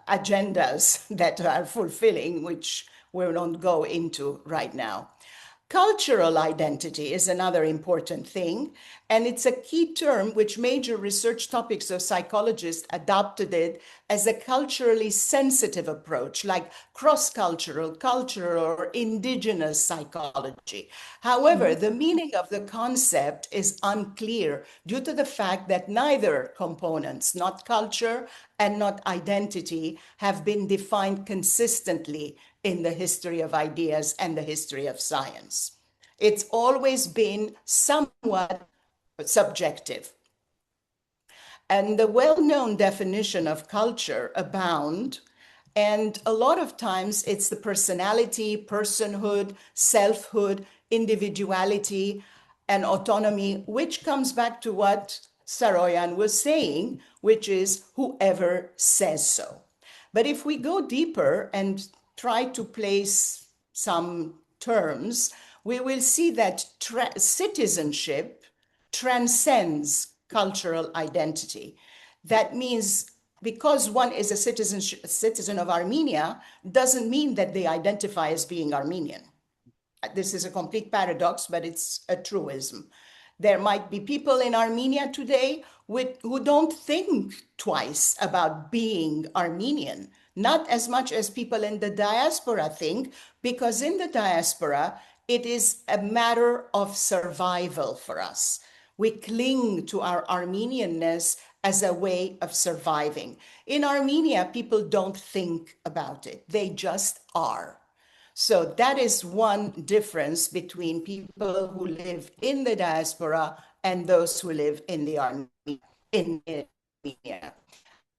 Speaker 7: agendas that are fulfilling, which we won't go into right now. Cultural identity is another important thing, and it's a key term which major research topics of psychologists adopted it as a culturally sensitive approach, like cross-cultural, cultural, or indigenous psychology. However, the meaning of the concept is unclear due to the fact that neither components, not culture and not identity, have been defined consistently in the history of ideas and the history of science. It's always been somewhat subjective. And the well-known definition of culture abound, and a lot of times it's the personality, personhood, selfhood, individuality, and autonomy, which comes back to what Saroyan was saying, which is whoever says so. But if we go deeper and try to place some terms, we will see that citizenship transcends cultural identity. That means because one is a citizen of Armenia doesn't mean that they identify as being Armenian. This is a complete paradox, but it's a truism. There might be people in Armenia today who don't think twice about being Armenian, not as much as people in the diaspora think, because in the diaspora, it is a matter of survival for us. We cling to our Armenianness as a way of surviving. In Armenia, people don't think about it. They just are. So that is one difference between people who live in the diaspora and those who live in the Armenia.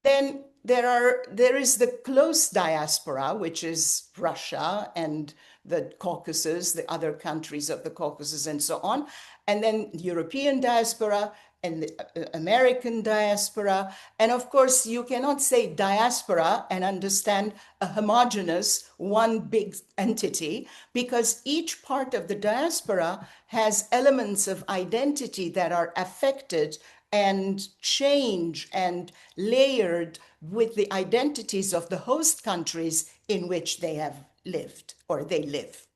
Speaker 7: Then there is the close diaspora, which is Russia and the Caucasus, the other countries of the Caucasus and so on, and then European diaspora and the American diaspora. And of course, you cannot say diaspora and understand a homogeneous, one big entity, because each part of the diaspora has elements of identity that are affected and change and layered with the identities of the host countries in which they have lived or they live.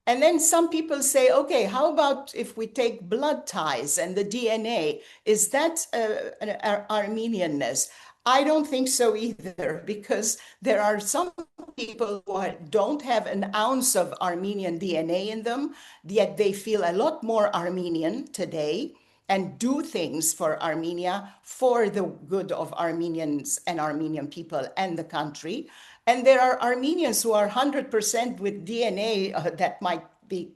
Speaker 7: And then some people say, okay, how about if we take blood ties and the DNA? Is that an Armenianness? I don't think so either, because there are some people who don't have an ounce of Armenian DNA in them, yet they feel a lot more Armenian today and do things for Armenia for the good of Armenians and Armenian people and the country. And there are Armenians who are 100% with DNA that might be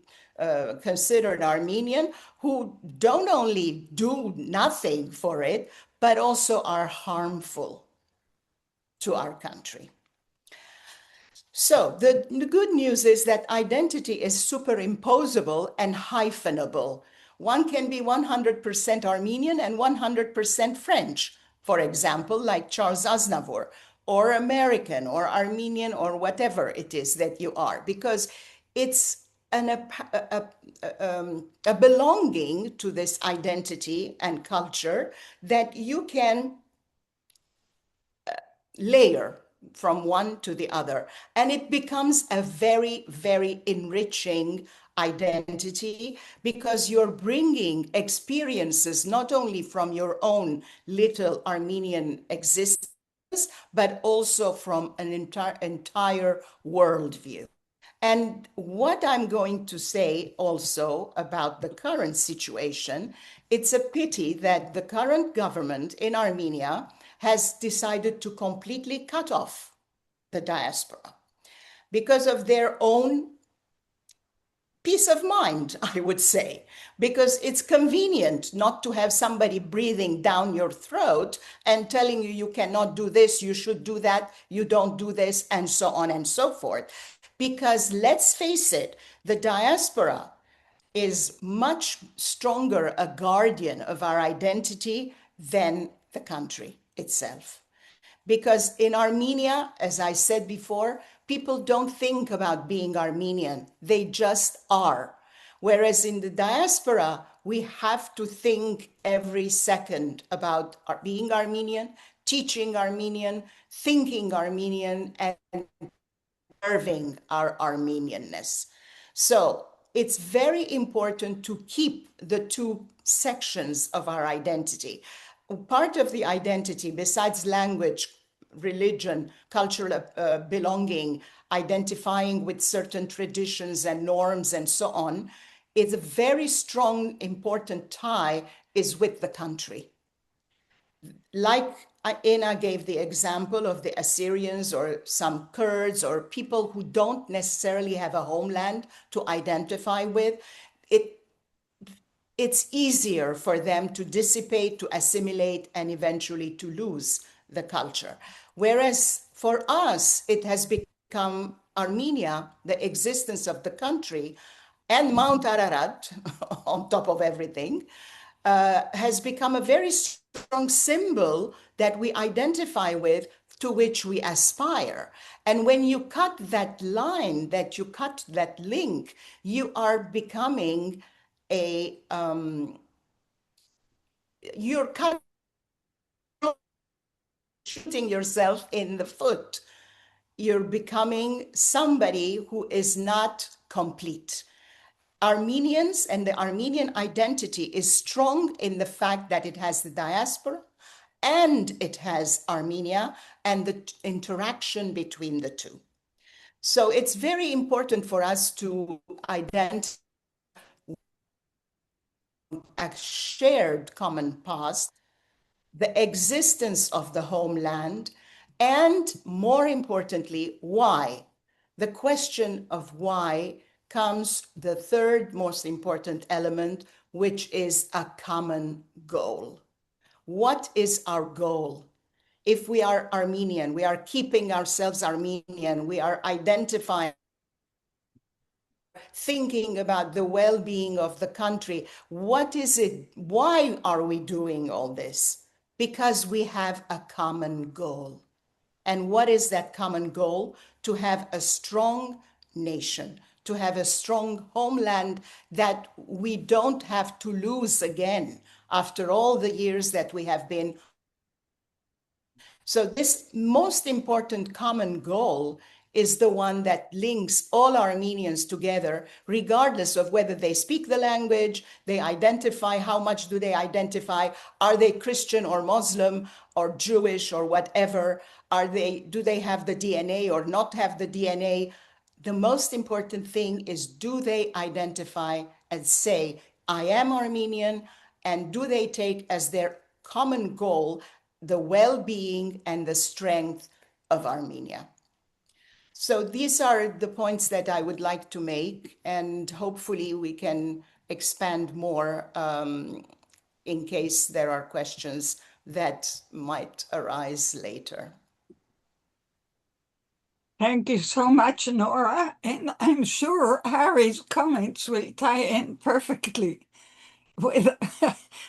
Speaker 7: considered Armenian, who don't only do nothing for it, but also are harmful to our country. So the good news is that identity is superimposable and hyphenable. One can be 100% Armenian and 100% French, for example, like Charles Aznavour, or American, or Armenian, or whatever it is that you are, because it's a belonging to this identity and culture that you can layer from one to the other. And it becomes a very, very enriching identity, because you're bringing experiences not only from your own little Armenian existence, but also from an entire worldview. And what I'm going to say also about the current situation, it's a pity that the current government in Armenia has decided to completely cut off the diaspora because of their own peace of mind, I would say, because it's convenient not to have somebody breathing down your throat and telling you you cannot do this, you should do that, you don't do this, and so on and so forth. Because let's face it, the diaspora is much stronger a guardian of our identity than the country itself. Because in Armenia, as I said before, people don't think about being Armenian, they just are. Whereas in the diaspora, we have to think every second about being Armenian, teaching Armenian, thinking Armenian, and preserving our Armenianness. So it's very important to keep the two sections of our identity. Part of the identity, besides language, religion, cultural belonging, identifying with certain traditions and norms and so on, is a very strong, important tie is with the country. Like Ena gave the example of the Assyrians or some Kurds or people who don't necessarily have a homeland to identify with, it's easier for them to dissipate, to assimilate, and eventually to lose the culture. Whereas for us, it has become Armenia, the existence of the country, and Mount Ararat, on top of everything, has become a very strong symbol that we identify with, to which we aspire. And when you cut that line, that you cut that link, you are becoming you're shooting yourself in the foot. You're becoming somebody who is not complete. Armenians and the Armenian identity is strong in the fact that it has the diaspora and it has Armenia and the interaction between the two. So it's very important for us to identify a shared common past, the existence of the homeland, and more importantly, why. The question of why comes the third most important element, which is a common goal. What is our goal? If we are Armenian, we are keeping ourselves Armenian, we are identifying, thinking about the well-being of the country. What is it? Why are we doing all this? Because we have a common goal. And what is that common goal? To have a strong nation, to have a strong homeland that we don't have to lose again after all the years that we have been. So this most important common goal is the one that links all Armenians together, regardless of whether they speak the language, they identify, how much do they identify, are they Christian or Muslim or Jewish or whatever, do they have the DNA or not have the DNA? The most important thing is, do they identify and say, I am Armenian, and do they take as their common goal the well-being and the strength of Armenia? So these are the points that I would like to make, and hopefully we can expand more in case there are questions that might arise later.
Speaker 1: Thank you so much, Nora. And I'm sure Harry's comments will tie in perfectly with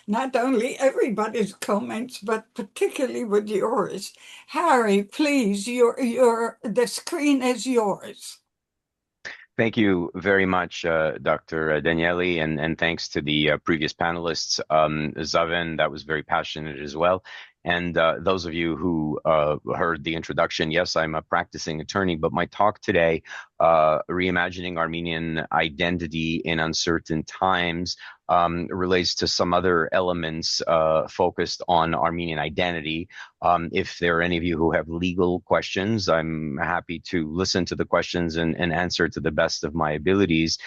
Speaker 1: not only everybody's comments, but particularly with yours. Harry, please, the screen is yours.
Speaker 8: Thank you very much, Dr. Danieli, and thanks to the previous panelists. Zaven, that was very passionate as well. And those of you who heard the introduction, yes, I'm a practicing attorney, but my talk today, Reimagining Armenian Identity in Uncertain Times, relates to some other elements focused on Armenian identity. If there are any of you who have legal questions, I'm happy to listen to the questions and answer to the best of my abilities.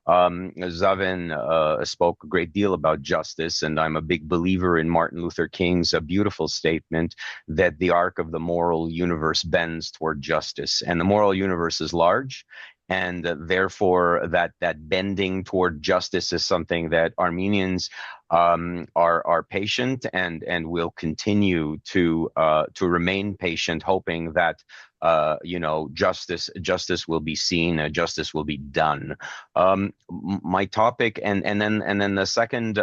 Speaker 8: Zaven spoke a great deal about justice, and I'm a big believer in Martin Luther King's beautiful statement that the arc of the moral universe bends toward justice, and the moral universe is large. And therefore, that bending toward justice is something that Armenians are patient and will continue to remain patient, hoping that justice will be seen, justice will be done. My topic, and then the second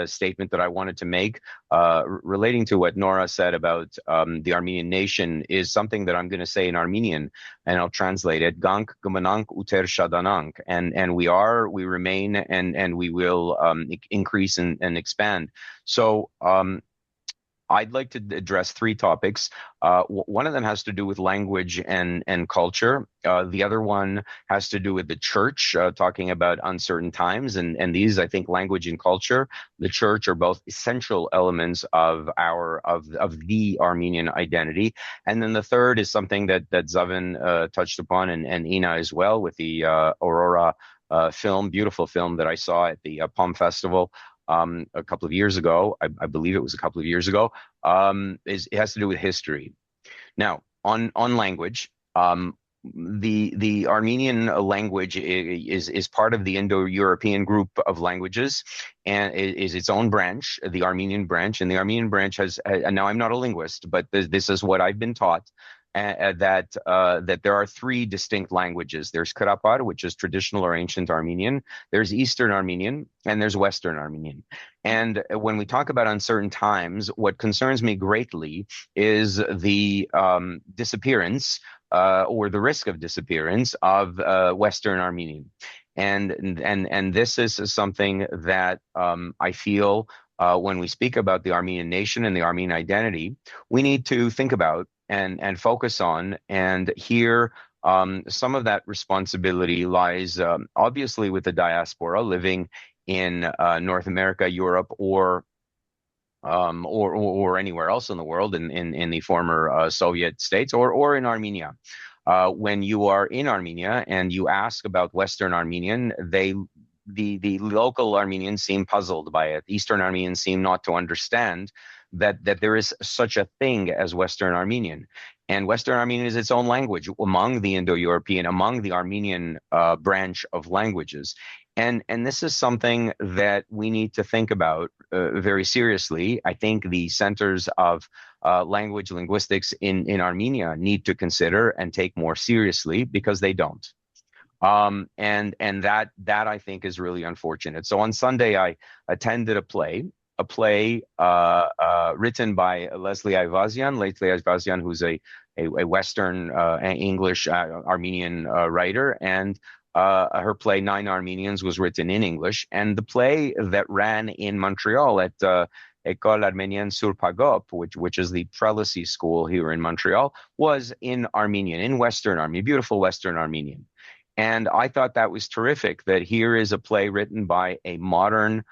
Speaker 8: statement that I wanted to make, relating to what Nora said about the Armenian nation, is something that I'm going to say in Armenian, and I'll translate it. Gank gumanank uter shadanank, and we remain, and we will increase and expand. So I'd like to address three topics. One of them has to do with language and culture. The other one has to do with the church, talking about uncertain times. And these, I think, language and culture, the church, are both essential elements of the Armenian identity. And then the third is something that Zaven touched upon, and Ina as well, with the Aurora film, beautiful film that I saw at the POM Festival a couple of years ago. I believe it was a couple of years ago. It has to do with history. Now, on language, the Armenian language is part of the Indo-European group of languages, and is its own branch, the Armenian branch. And the Armenian branch has, now I'm not a linguist, but this is what I've been taught, that there are three distinct languages. There's Karapar, which is traditional or ancient Armenian. There's Eastern Armenian, and there's Western Armenian. And when we talk about uncertain times, what concerns me greatly is the disappearance or the risk of disappearance of Western Armenian. And this is something that I feel when we speak about the Armenian nation and the Armenian identity, we need to think about and focus on. And here, some of that responsibility lies obviously with the diaspora living in North America, Europe, or anywhere else in the world, in the former Soviet states, or in Armenia. When you are in Armenia and you ask about Western Armenian, they the local Armenians seem puzzled by it. Eastern Armenians seem not to understand that there is such a thing as Western Armenian. And Western Armenian is its own language among the Indo-European, among the Armenian branch of languages. And this is something that we need to think about very seriously. I think the centers of language linguistics in Armenia need to consider and take more seriously, because they don't. And that I think is really unfortunate. So on Sunday, I attended a play written by Leslie Ayvazyan, who's a Western English Armenian writer, and her play Nine Armenians was written in English. And the play that ran in Montreal at École Arménienne sur Pagop, which is the prelacy school here in Montreal, was in Armenian, in Western Armenian, beautiful Western Armenian. And I thought that was terrific, that here is a play written by a modern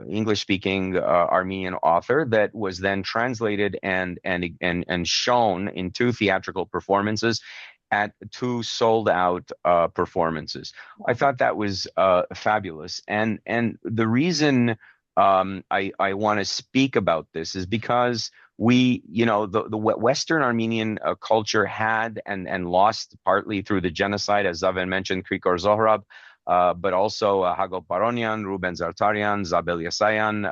Speaker 8: English-speaking Armenian author that was then translated and shown in 2 theatrical performances at 2 sold-out performances. I thought that was fabulous. And the reason I want to speak about this is because the Western Armenian culture had and lost, partly through the genocide, as Zaven mentioned, Krikor Zohrab, but also Hagop Baronian, Ruben Zartarian, Zabel Yasayan,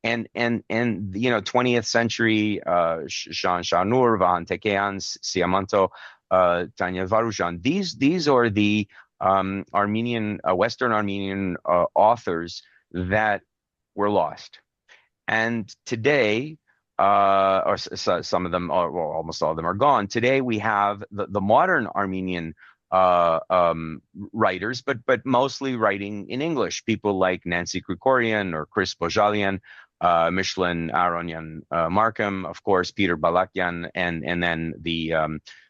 Speaker 8: and 20th century Shan Shanur, Vahan Tekeyan, Siamanto, Tanya Varuzhan. These are the Armenian, Western Armenian authors that were lost. And today, or some of them, or almost all of them, are gone. Today we have the modern Armenian writers, but mostly writing in English. People like Nancy Krikorian or Chris Bojalian, Michelin Aronian Markham, of course, Peter Balakyan, and then the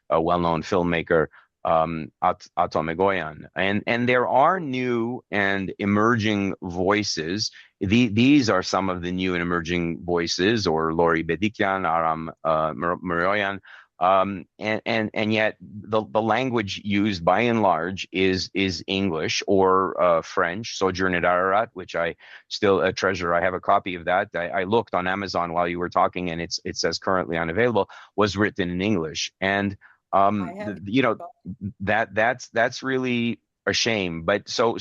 Speaker 8: well-known filmmaker Ato Megoyan. And there are new and emerging voices. These are some of the new and emerging voices, or Lori Bedikyan, Aram Miroyan. And yet the language used by and large is English or French. Sojourner Ararat, which I still treasure. I have a copy of that. I looked on Amazon while you were talking, and it says currently unavailable, was written in English. And that's really a shame. But so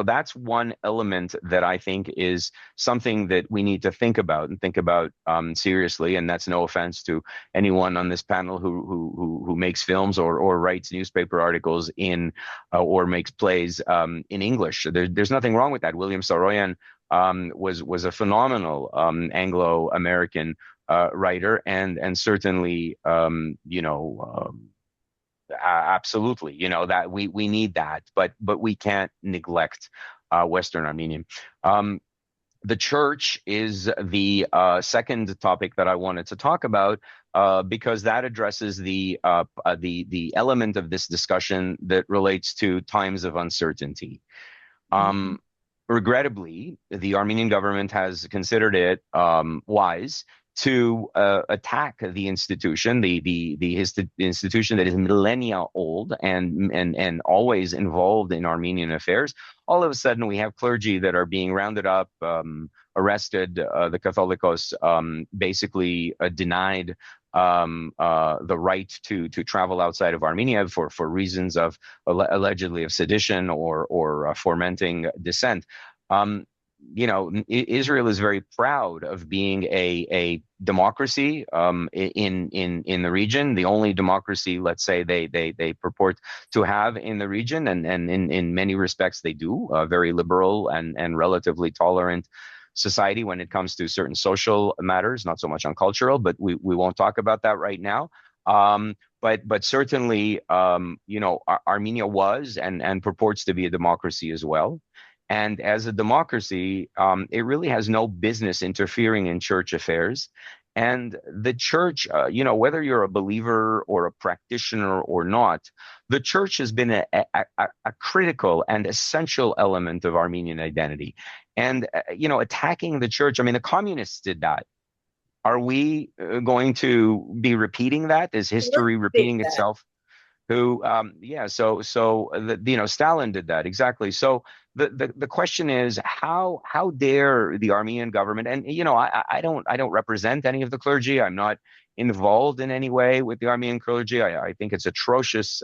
Speaker 8: that's one element that I think is something that we need to think about seriously. And that's no offense to anyone on this panel who makes films or writes newspaper articles in or makes plays in English. There's nothing wrong with that. William Saroyan was a phenomenal Anglo-American writer, and certainly absolutely, that we need that, but we can't neglect Western Armenian. The church is the second topic that I wanted to talk about, because that addresses the element of this discussion that relates to times of uncertainty. Regrettably, the Armenian government has considered it wise to attack the institution, the institution that is millennia old and always involved in Armenian affairs. All of a sudden, we have clergy that are being rounded up, arrested. The Catholicos basically denied the right to travel outside of Armenia for reasons of allegedly of sedition or fomenting dissent. Israel is very proud of being a democracy in the region, the only democracy, let's say, they purport to have in the region, and in many respects they do, very liberal and relatively tolerant society when it comes to certain social matters, not so much on cultural, but we won't talk about that right now. But certainly, Armenia was and purports to be a democracy as well. And as a democracy, it really has no business interfering in church affairs. And the church, whether you're a believer or a practitioner or not, the church has been a critical and essential element of Armenian identity. And, attacking the church, the communists did that. Are we going to be repeating that? Is history repeating itself? who, Stalin did that exactly. So the question is, how dare the Armenian government? And I don't represent any of the clergy. I'm not involved in any way with the Armenian clergy. I think it's atrocious.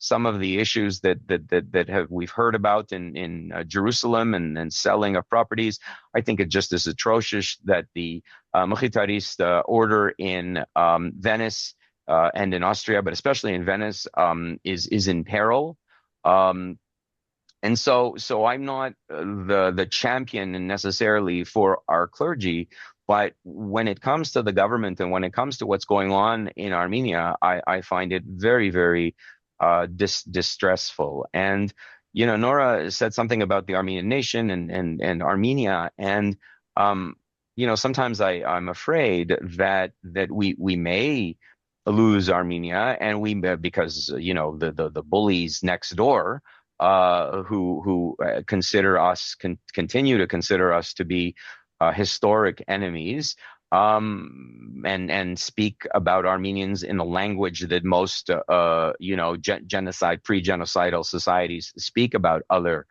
Speaker 8: Some of the issues that we've heard about in Jerusalem and selling of properties, I think it just is atrocious that the militarist order in Venice and in Austria, but especially in Venice, is in peril. And so I'm not the champion necessarily for our clergy, but when it comes to the government and when it comes to what's going on in Armenia, I find it very, very distressful. And Nora said something about the Armenian nation and Armenia, and sometimes I'm afraid that we may lose Armenia, and because the bullies next door who continue to consider us to be historic enemies, and speak about Armenians in the language that most pre-genocidal societies speak about other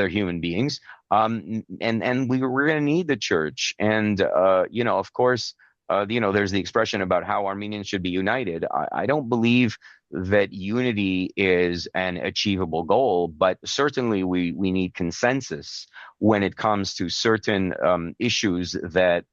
Speaker 8: human beings. And we're going to need the church, and of course, there's the expression about how Armenians should be united. I don't believe that unity is an achievable goal, but certainly we need consensus when it comes to certain issues that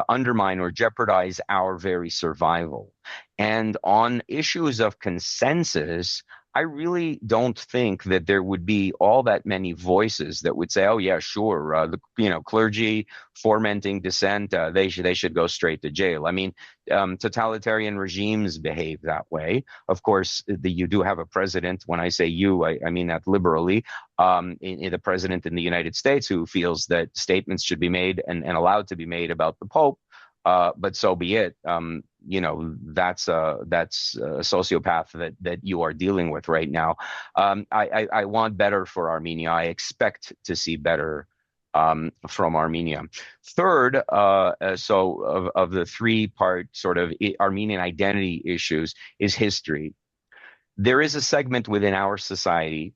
Speaker 8: undermine or jeopardize our very survival. And on issues of consensus, I really don't think that there would be all that many voices that would say, "Oh yeah, sure, the clergy fomenting dissent, they should go straight to jail." I mean, totalitarian regimes behave that way. Of course, you do have a president. When I say you, I mean that liberally. In the president in the United States who feels that statements should be made and allowed to be made about the Pope. But so be it. That's a sociopath that you are dealing with right now. I want better for Armenia. I expect to see better from Armenia. Third, of the three-part sort of Armenian identity issues is history. There is a segment within our society,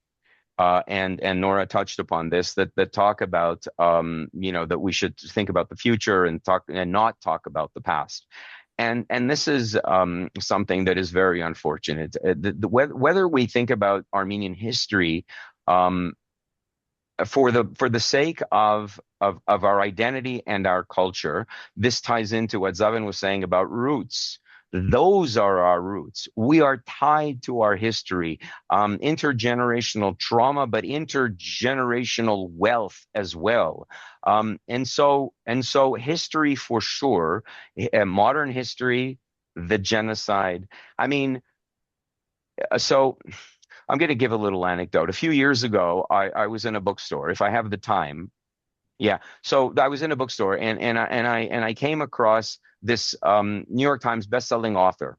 Speaker 8: and Nora touched upon this, that talk about that we should think about the future and not talk about the past. And this is something that is very unfortunate. Whether we think about Armenian history for the sake of our identity and our culture, this ties into what Zavin was saying about roots. Those are our roots. We are tied to our history, intergenerational trauma, but intergenerational wealth as well. And so history for sure, modern history, the genocide. I mean, so I'm going to give a little anecdote. A few years ago, I was in a bookstore, if I have the time. Yeah. So I was in a bookstore and I came across this New York Times bestselling author,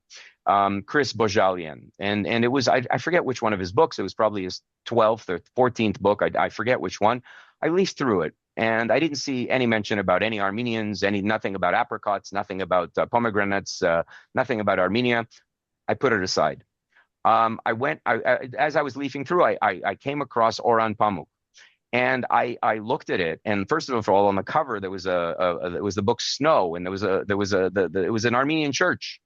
Speaker 8: Chris Bojalian. And it was, I forget which one of his books. It was probably his 12th or 14th book. I forget which one. I leafed through it and I didn't see any mention about any Armenians, nothing about apricots, nothing about pomegranates, nothing about Armenia. I put it aside. As I was leafing through, I came across Orhan Pamuk. And I looked at it, and first of all, on the cover there was the book Snow, and it was an Armenian church,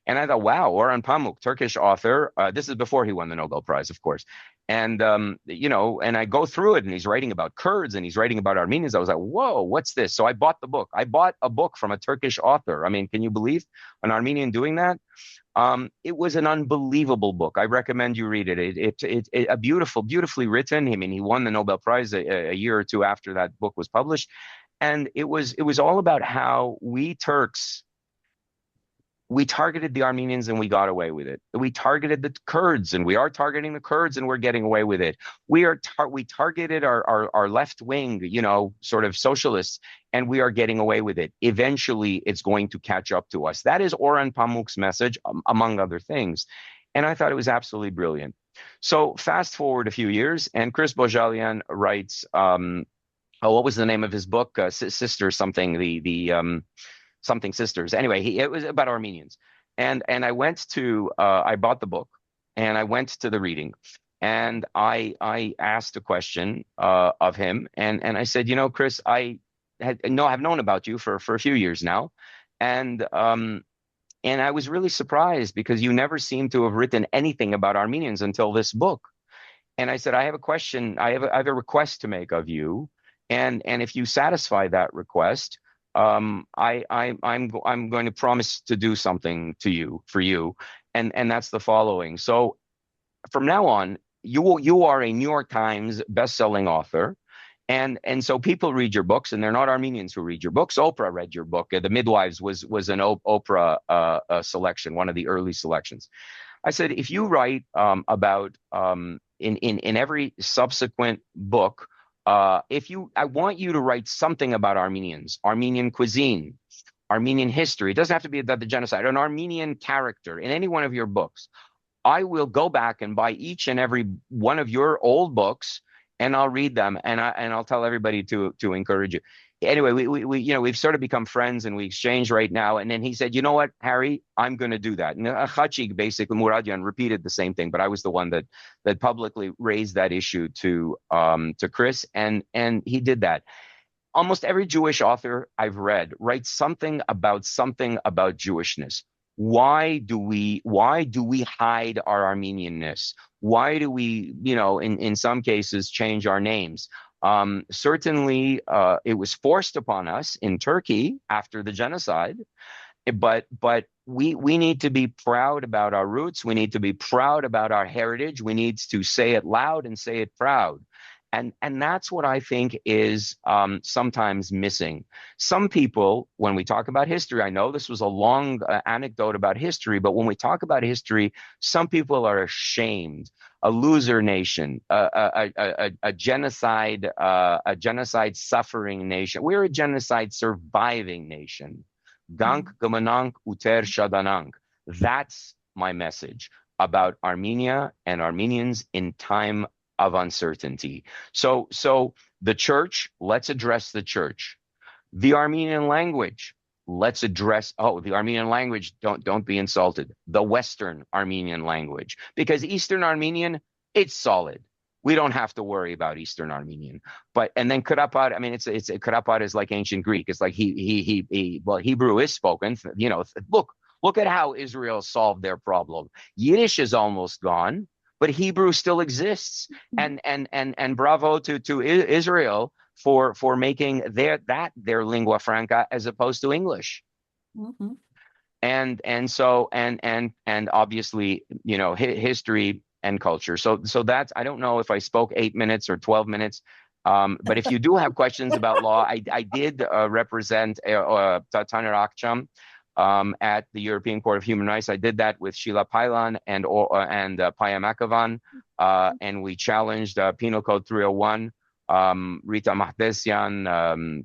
Speaker 8: and I thought, wow, Orhan Pamuk, Turkish author. This is before he won the Nobel Prize, of course, and and I go through it, and he's writing about Kurds, and he's writing about Armenians. I was like, whoa, what's this? So I bought the book. I bought a book from a Turkish author. I mean, can you believe an Armenian doing that? It was an unbelievable book. I recommend you read it. It's a beautifully written. I mean, he won the Nobel Prize a year or two after that book was published, and it was all about how we Turks, we targeted the Armenians and we got away with it. We targeted the Kurds and we are targeting the Kurds and we're getting away with it. We targeted our left wing, sort of socialists, and we are getting away with it. Eventually, it's going to catch up to us. That is Orhan Pamuk's message, among other things. And I thought it was absolutely brilliant. So fast forward a few years, and Chris Bojalian writes, what was the name of his book? Sister something, something sisters. Anyway, it was about Armenians. And I went to, I bought the book. And I went to the reading, and I asked a question of him, and I said, you know, Chris, I have known about you for a few years now, and I was really surprised because you never seem to have written anything about Armenians until this book. And I said, I have a question. I have a request to make of you, and if you satisfy that request, I'm going to promise to do something for you, and that's the following. So from now on, you are a New York Times best-selling author. And so people read your books, and they're not Armenians who read your books. Oprah read your book. The Midwives was an Oprah selection, one of the early selections. I said, if you write about in every subsequent book, I want you to write something about Armenians, Armenian cuisine, Armenian history. It doesn't have to be about the genocide. An Armenian character in any one of your books. I will go back and buy each and every one of your old books, and I'll read them, and I'll tell everybody to encourage you. Anyway, we've sort of become friends, and we exchange right now. And then he said, you know what, Harry, I'm going to do that. And Khachig, basically, Muradian repeated the same thing, but I was the one that publicly raised that issue to Chris, and he did that. Almost every Jewish author I've read writes something about Jewishness. Why do we hide our Armenianness? Why do we, in some cases, change our names? Certainly, it was forced upon us in Turkey after the genocide, but we need to be proud about our roots. We need to be proud about our heritage. We need to say it loud and say it proud. And that's what I think is sometimes missing. Some people, when we talk about history, I know this was a long anecdote about history, but when we talk about history, some people are ashamed. A loser nation, a genocide suffering nation. We're a genocide surviving nation. Gank gamanank uter shadanank. That's my message about Armenia and Armenians in time of uncertainty. So the church, let's address the church. The Armenian language, let's address, the Armenian language, don't be insulted. The Western Armenian language, because Eastern Armenian, it's solid. We don't have to worry about Eastern Armenian. And then Karapad, I mean, Karapad is like ancient Greek. It's like Hebrew is spoken. Look at how Israel solved their problem. Yiddish is almost gone, but Hebrew still exists, and bravo to Israel for making their lingua franca as opposed to English. Mm-hmm. And obviously, history and culture. So that's, I don't know if I spoke 8 minutes or 12 minutes, but if you do have questions about law, I did represent Taner Akçam at the European Court of Human Rights. I did that with Sheila Pailan and Paya Makavan, and we challenged Penal Code 301, Rita Mahdessian,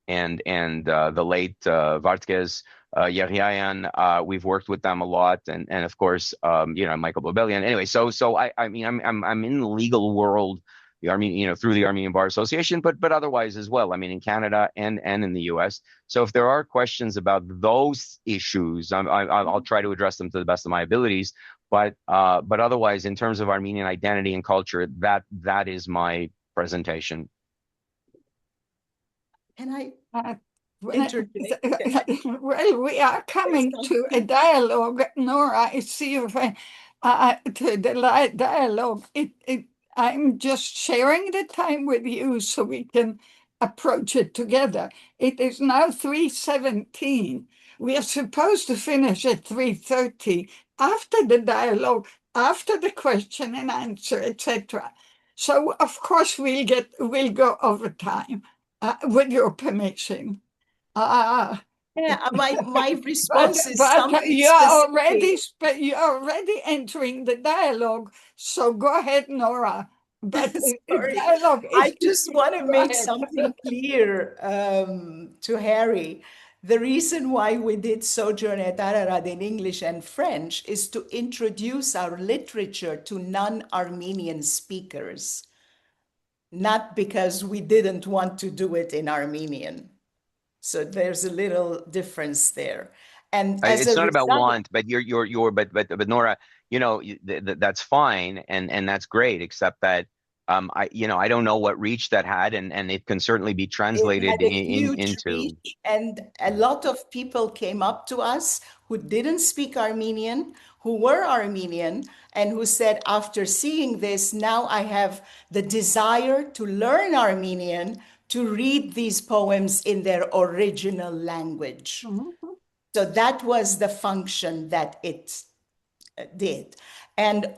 Speaker 8: and the late Vartkes Yeryayan. We've worked with them a lot, and of course, Michael Bobelian. Anyway, so I'm in the legal world, the Armenian, through the Armenian Bar Association, but otherwise as well. I mean, in Canada and in the U.S. So if there are questions about those issues, I'll try to address them to the best of my abilities. But otherwise, in terms of Armenian identity and culture, that is my presentation.
Speaker 7: Can I?
Speaker 1: Well, we are coming to a dialogue, Nora. I see you to the dialogue. I'm just sharing the time with you so we can approach it together. It is now 3:17. We are supposed to finish at 3:30 after the dialogue, after the question and answer, etc. So of course we'll go over time with your permission.
Speaker 7: My response is
Speaker 1: you're already entering the dialogue, so go ahead, Nora. But
Speaker 7: I just want to make something clear to Harry. The reason why we did Sojourn et Ararat in English and French is to introduce our literature to non-Armenian speakers, not because we didn't want to do it in Armenian. So there's a little difference there. And
Speaker 8: it's not about want, but but Nora, that's fine, and that's great, except that I don't know what reach that had, and it can certainly be
Speaker 7: It
Speaker 8: translated
Speaker 7: had a huge
Speaker 8: into.
Speaker 7: reach, and a lot of people came up to us who didn't speak Armenian, who were Armenian, and who said, after seeing this, now I have the desire to learn Armenian, to read these poems in their original language.
Speaker 1: Mhm.
Speaker 7: So that was the function that it did. And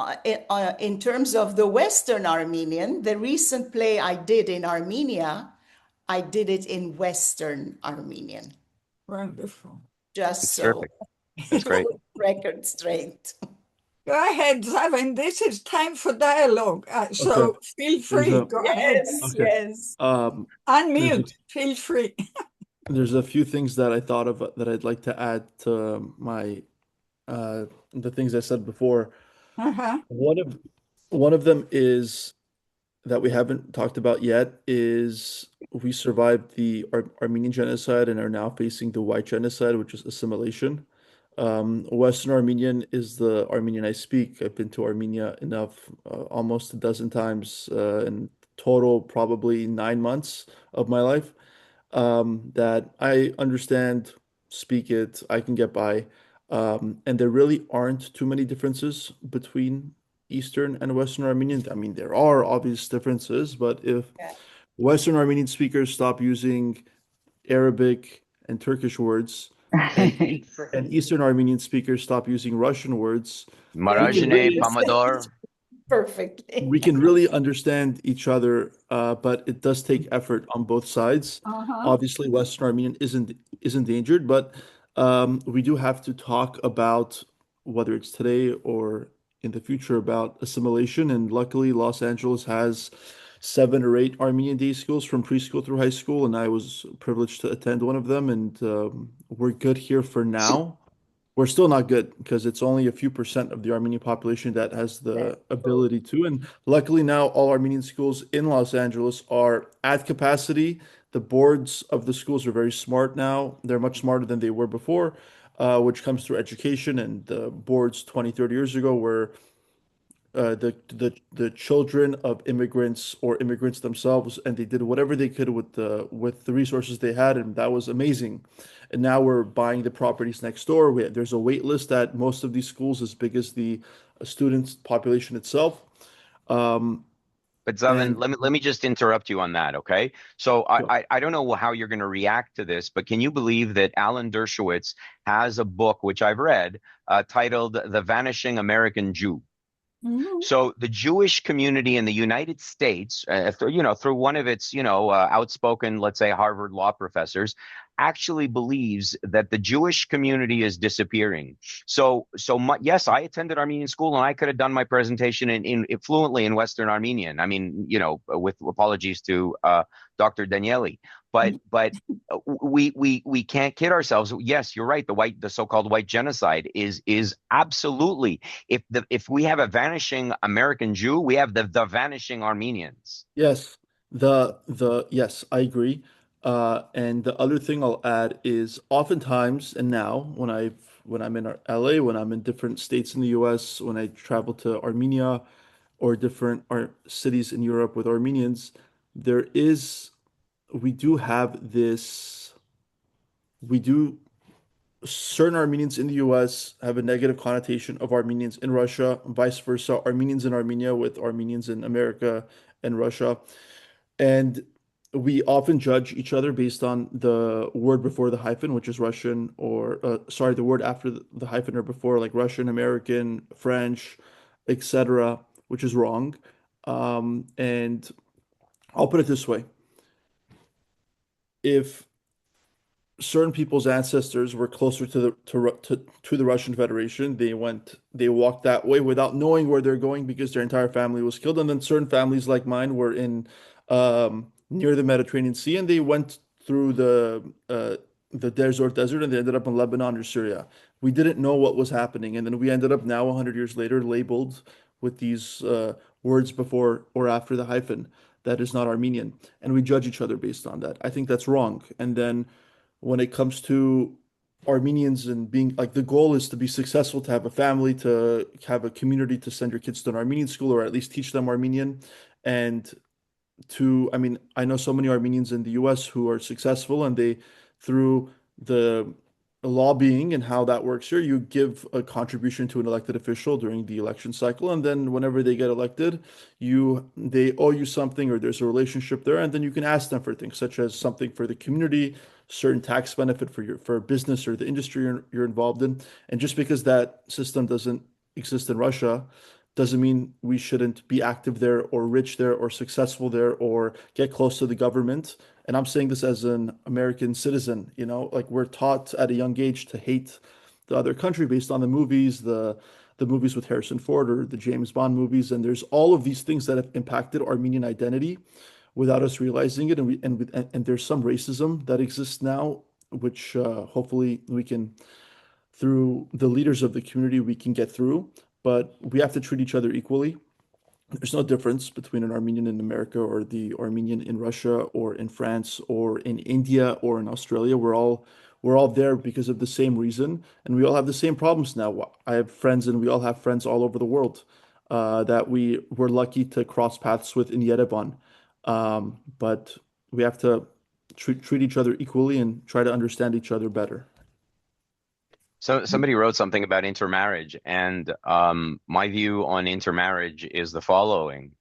Speaker 7: in terms of the Western Armenian, the recent play I did in Armenia, I did it in Western Armenian,
Speaker 1: Wonderful.
Speaker 7: just
Speaker 8: It's
Speaker 7: so
Speaker 8: terrific. That's great.
Speaker 7: record straight.
Speaker 1: Go ahead, Zavin. This is time for dialogue. So
Speaker 6: Okay.
Speaker 1: feel
Speaker 6: There's
Speaker 1: free.
Speaker 6: a
Speaker 1: Go ahead.
Speaker 7: Yes,
Speaker 6: okay.
Speaker 7: yes.
Speaker 1: Unmute. Feel free.
Speaker 6: There's a few things that I thought of that I'd like to add to my the things I said before.
Speaker 1: Uh-huh.
Speaker 6: One of them is that we haven't talked about yet is we survived the Armenian genocide and are now facing the white genocide, which is assimilation. Western Armenian is the Armenian I speak. I've been to Armenia enough, almost a dozen times, in total, probably 9 months of my life, that I understand, speak it, I can get by. And there really aren't too many differences between Eastern and Western Armenian. I mean, there are obvious differences, but if
Speaker 7: Yeah.
Speaker 6: Western Armenian speakers stop using Arabic and Turkish words, and
Speaker 2: Exactly.
Speaker 6: Eastern Armenian speakers stop using Russian words, we
Speaker 7: Then
Speaker 6: can
Speaker 7: you
Speaker 8: Marajne,
Speaker 6: really
Speaker 7: understand
Speaker 8: Pomodoro.
Speaker 7: perfectly.
Speaker 6: we can really understand each other, but it does take effort on both sides.
Speaker 1: Uh-huh.
Speaker 6: Obviously, Western Armenian isn't endangered, but we do have to talk about whether it's today or in the future about assimilation. And luckily, Los Angeles has 7 or 8 Armenian day schools from preschool through high school, and I was privileged to attend one of them. And we're good here for now. We're still not good because it's only a few percent of the Armenian population that has the ability to. And luckily now all Armenian schools in Los Angeles are at capacity. The boards of the schools are very smart now. They're much smarter than they were before, which comes through education. And the boards 20, 30 years ago were the children of immigrants or immigrants themselves, and they did whatever they could with the resources they had, and that was amazing. And now we're buying the properties next door. There's a wait list at most of these schools as big as the student population itself. Um,
Speaker 8: But Zavin,
Speaker 6: and
Speaker 8: let me just interrupt you on that, okay? So
Speaker 6: so,
Speaker 8: I don't know how you're going to react to this, but can you believe that Alan Dershowitz has a book which I've read titled "The Vanishing American Jew"?
Speaker 1: Mhm.
Speaker 8: So the Jewish community in the United States, through one of its, outspoken, let's say, Harvard law professors, actually believes that the Jewish community is disappearing. Yes, I attended Armenian school, and I could have done my presentation in fluently in Western Armenian. I mean, with apologies to Dr. Danieli, but we can't kid ourselves. Yes, you're right. The so-called white genocide is absolutely, if we have a vanishing American Jew, we have the vanishing Armenians.
Speaker 6: yes, yes, I agree. And the other thing I'll add is oftentimes, and now when I'm in LA, when I'm in different states in the US, when I travel to Armenia or different cities in Europe with Armenians, there is we do have this we do certain Armenians in the US have a negative connotation of Armenians in Russia, vice versa, Armenians in Armenia with Armenians in America and Russia. And we often judge each other based on the word before the hyphen, which is Russian, or sorry, the word after the hyphen or before, like Russian, American, French, etc., which is wrong. And I'll put it this way. If certain people's ancestors were closer to the Russian Federation, they walked that way without knowing where they're going because their entire family was killed. And then certain families like mine were in near the Mediterranean Sea, and they went through the desert, and they ended up in Lebanon or Syria. We didn't know what was happening, and then we ended up now 100 years later labeled with these words before or after the hyphen that is not Armenian, and we judge each other based on that. I think that's wrong. And then when it comes to Armenians and being like the goal is to be successful, to have a family, to have a community, to send your kids to an Armenian school or at least teach them Armenian. And I mean, I know so many Armenians in the US who are successful and they, through the lobbying and how that works here, you give a contribution to an elected official during the election cycle. And then whenever they get elected, they owe you something or there's a relationship there. And then you can ask them for things such as something for the community, certain tax benefit for a business or the industry you're involved in. And just because that system doesn't exist in Russia, doesn't mean we shouldn't be active there or rich there or successful there or get close to the government. And I'm saying this as an American citizen, like we're taught at a young age to hate the other country based on the movies, the movies with Harrison Ford or the James Bond movies. And there's all of these things that have impacted Armenian identity without us realizing it. And there's some racism that exists now, which hopefully we can, through the leaders of the community, we can get through. But we have to treat each other equally. There's no difference between an Armenian in America or the Armenian in Russia or in France or in India or in Australia. We're all there because of the same reason, and we all have the same problems now. I have friends, and we all have friends all over the world that we were lucky to cross paths with in Yerevan. But we have to treat each other equally and try to understand each other better.
Speaker 8: So somebody wrote something about intermarriage, and my view on intermarriage is the following.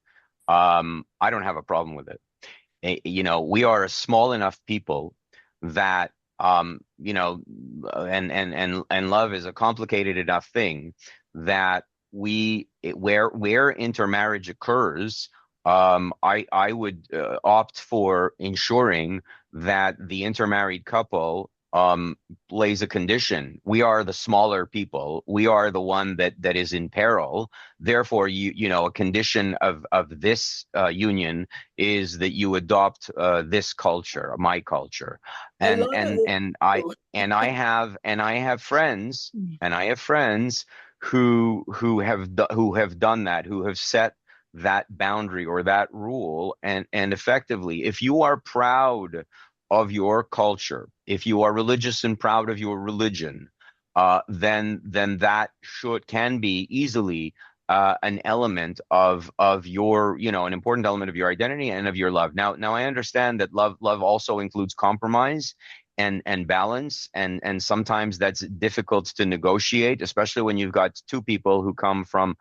Speaker 8: I don't have a problem with it. We are a small enough people that and love is a complicated enough thing that where intermarriage occurs, I would opt for ensuring that the intermarried couple lays a condition. We are the smaller people. We are the one that is in peril. Therefore, a condition of this union is that you adopt this culture, my culture, and I have friends who have done that, who have set that boundary or that rule, and effectively, if you are proud of your culture, if you are religious and proud of your religion, then that can be easily an element of your, an important element of your identity and of your love. Now I understand that love also includes compromise and balance, and sometimes that's difficult to negotiate, especially when you've got two people who come from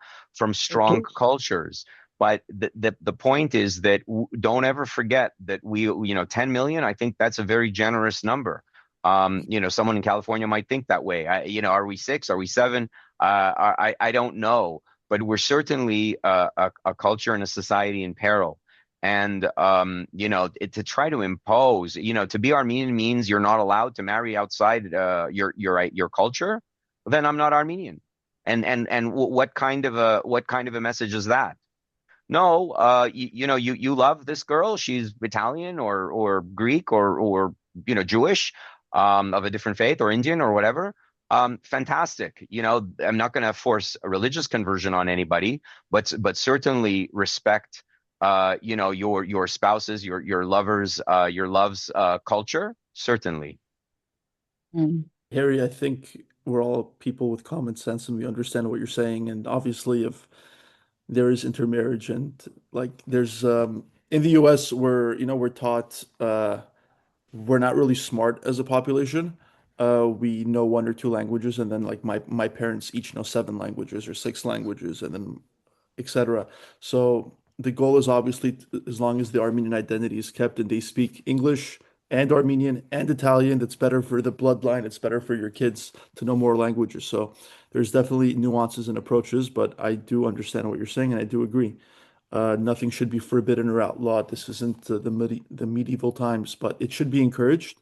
Speaker 8: strong cultures. But the point is that don't ever forget that 10 million, I think that's a very generous number. Someone in California might think that way. Are we 6? Are we 7? I don't know, but we're certainly a culture and a society in peril. And, to try to impose, to be Armenian means you're not allowed to marry outside your culture. Well, then I'm not Armenian. And what kind of a message is that? No, you love this girl. She's Italian or Greek or Jewish, of a different faith, or Indian or whatever. Fantastic. I'm not going to force a religious conversion on anybody, but certainly respect, your spouses, your lovers, your love's culture. Certainly.
Speaker 6: Harry, I think we're all people with common sense and we understand what you're saying. And obviously, if there is intermarriage and like there's in the US we're taught we're not really smart as a population. We know 1 or 2 languages, and then like my parents each know 7 languages or 6 languages, and then etc. So the goal is obviously, as long as the Armenian identity is kept and they speak English and Armenian and Italian, that's better for the bloodline. It's better for your kids to know more languages. So there's definitely nuances and approaches, but I do understand what you're saying, and I do agree. Nothing should be forbidden or outlawed. This isn't the medieval times, but it should be encouraged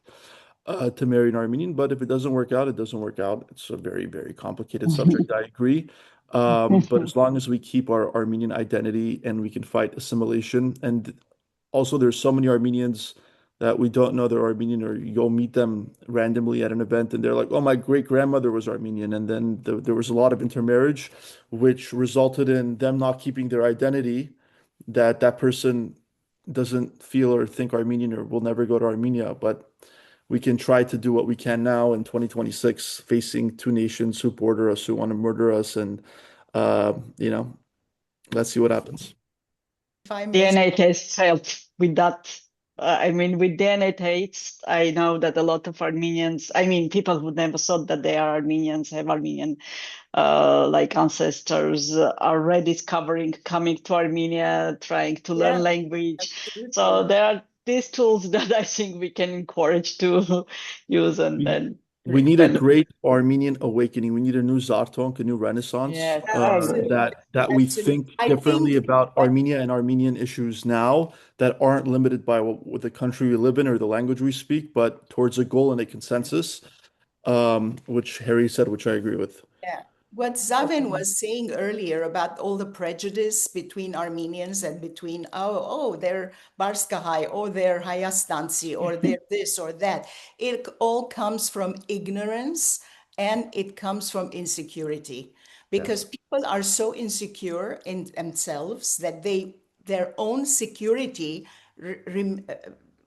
Speaker 6: to marry an Armenian. But if it doesn't work out, it doesn't work out. It's a very, very complicated subject. I agree. But as long as we keep our Armenian identity and we can fight assimilation, and also there's so many Armenians that we don't know they're Armenian, or you'll meet them randomly at an event and they're like, oh, my great grandmother was Armenian. And then there was a lot of intermarriage, which resulted in them not keeping their identity, that person doesn't feel or think Armenian or will never go to Armenia. But we can try to do what we can now in 2026, facing two nations who border us, who want to murder us, and you know, let's see what happens.
Speaker 7: If I may,
Speaker 2: DNA tests helped with that. I mean, with DNA tests, I know that a lot of Armenians, I mean, people who never thought that they are Armenians, have Armenian like ancestors, are rediscovering, coming to Armenia, trying to learn language. So
Speaker 7: absolutely.
Speaker 2: there are these tools that I think we can encourage to use and then
Speaker 6: We need a
Speaker 2: develop.
Speaker 6: great Armenian awakening. We need a new Zartonk, a new renaissance,
Speaker 2: Yes, I agree.
Speaker 6: that we
Speaker 7: Absolutely.
Speaker 6: think
Speaker 7: I
Speaker 6: differently
Speaker 7: think
Speaker 6: about Armenia and Armenian issues now that aren't limited by what the country we live in or the language we speak, but towards a goal and a consensus, which Harry said, which I agree with.
Speaker 7: yeah. What Zavin was saying earlier about all the prejudice between Armenians and between, they're Barskahai, or they're Hayastansi, or they're this or that. It all comes from ignorance and it comes from insecurity because people are so insecure in themselves that their own security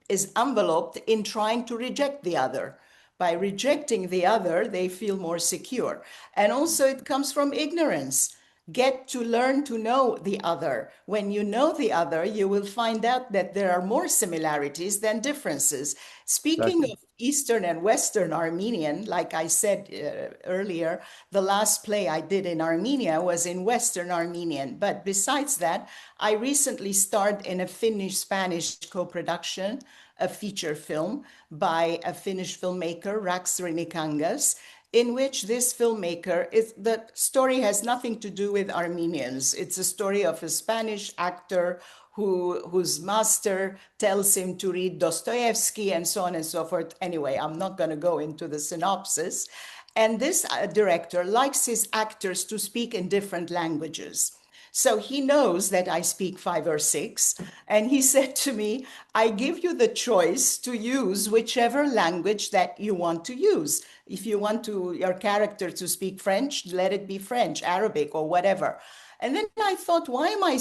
Speaker 7: is enveloped in trying to reject the other. By rejecting the other, they feel more secure. And also, it comes from ignorance. Get to learn to know the other. When you know the other, you will find out that there are more similarities than differences. Speaking of Eastern and Western Armenian, like I said earlier, the last play I did in Armenia was in Western Armenian. But besides that, I recently starred in a Finnish-Spanish co-production, a feature film by a Finnish filmmaker, Raks Rinikangas, in which this filmmaker the story has nothing to do with Armenians. It's a story of a Spanish actor whose master tells him to read Dostoevsky and so on and so forth. Anyway, I'm not going to go into the synopsis. And this director likes his actors to speak in different languages. So he knows that I speak 5 or 6. And he said to me, I give you the choice to use whichever language that you want to use. If you want your character to speak French, let it be French, Arabic, or whatever. And then I thought, why am I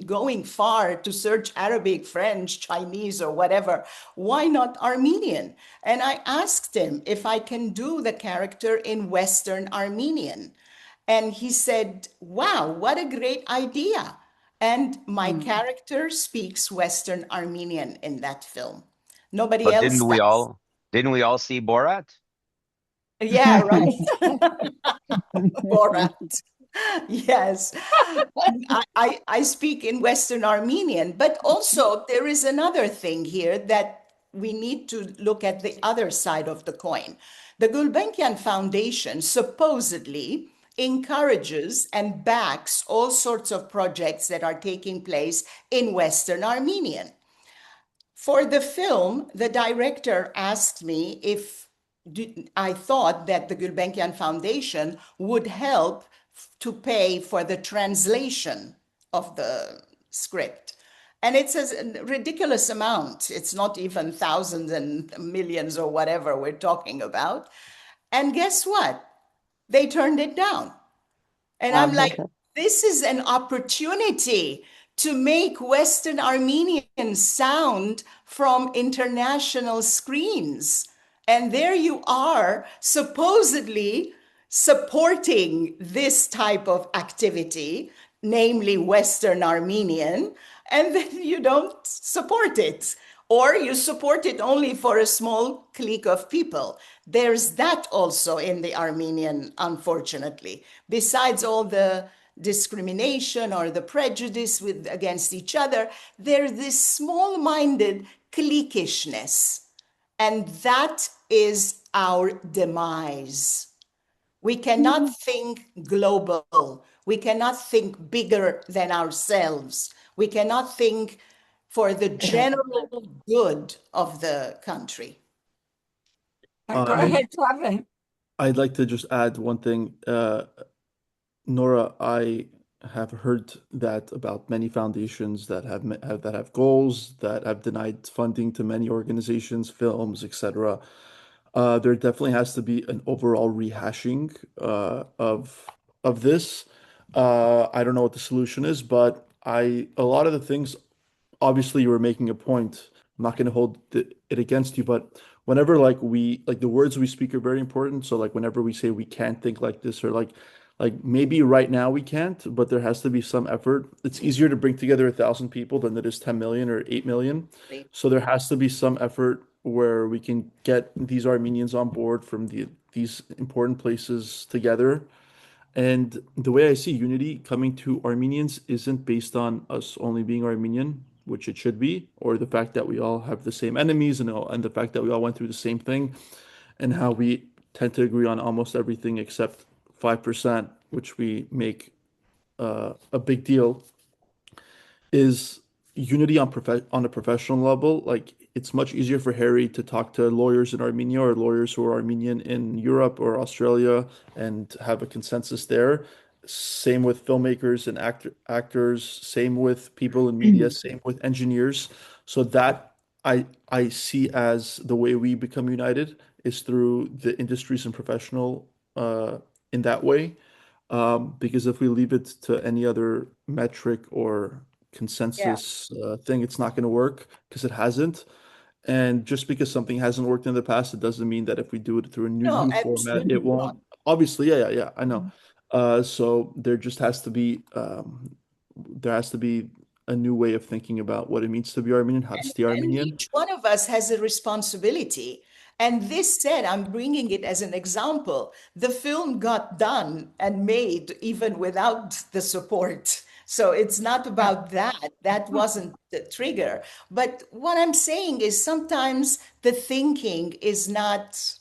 Speaker 7: going far to search Arabic, French, Chinese, or whatever? Why not Armenian? And I asked him if I can do the character in Western Armenian. And he said, wow, what a great idea. And my character speaks Western Armenian in that film. Nobody
Speaker 8: But
Speaker 7: else does.
Speaker 8: didn't we all see Borat?
Speaker 7: Yeah, right. Borat. Yes. I speak in Western Armenian, but also there is another thing here that we need to look at the other side of the coin. The Gulbenkian Foundation supposedly encourages and backs all sorts of projects that are taking place in Western Armenian. For the film, the director asked me if I thought that the Gulbenkian Foundation would help to pay for the translation of the script. And it's a ridiculous amount. It's not even thousands and millions or whatever we're talking about. And guess what? They turned it down. And I'm like, this is an opportunity to make Western Armenian sound from international screens. And there you are, supposedly supporting this type of activity, namely Western Armenian, and then you don't support it. Or you support it only for a small clique of people. There's that also in the Armenian, unfortunately. Besides all the discrimination or the prejudice against each other, there's this small-minded cliquishness. And that is our demise. We cannot think global. We cannot think bigger than ourselves. We cannot think for the general good of the country.
Speaker 1: Go ahead, Flavin.
Speaker 6: I'd like to just add one thing. Nora, I have heard that about many foundations that have goals that have denied funding to many organizations, films, etc. There definitely has to be an overall rehashing of this. I don't know what the solution is, but a lot of the things, obviously, you were making a point. I'm not going to hold it against you, but whenever like the words we speak are very important. So like whenever we say we can't think like this, or like maybe right now we can't, but there has to be some effort. It's easier to bring together 1,000 people than it is 10 million or 8 million. So there has to be some effort where we can get these Armenians on board from these important places together. And the way I see unity coming to Armenians isn't based on us only being Armenian, which it should be, or the fact that we all have the same enemies, and the fact that we all went through the same thing, and how we tend to agree on almost everything except 5%, which we make a big deal, is unity on a professional level. Like it's much easier for Harry to talk to lawyers in Armenia or lawyers who are Armenian in Europe or Australia and have a consensus there. Same with filmmakers and actors, same with people in media, same with engineers. So that I see as the way we become united is through the industries and professional in that way. Because if we leave it to any other metric or
Speaker 7: Yeah.
Speaker 6: consensus thing, it's not going to work because it hasn't. And just because something hasn't worked in the past, it doesn't mean that if we do it through a
Speaker 7: No,
Speaker 6: new format, it
Speaker 7: absolutely not.
Speaker 6: won't. Obviously, yeah, I know. So there just has to be a new way of thinking about what it means to be Armenian, how to stay
Speaker 7: And
Speaker 6: Armenian.
Speaker 7: each one of us has a responsibility. And this said, I'm bringing it as an example. The film got done and made even without the support. So it's not about that. That wasn't the trigger. But what I'm saying is sometimes the thinking is not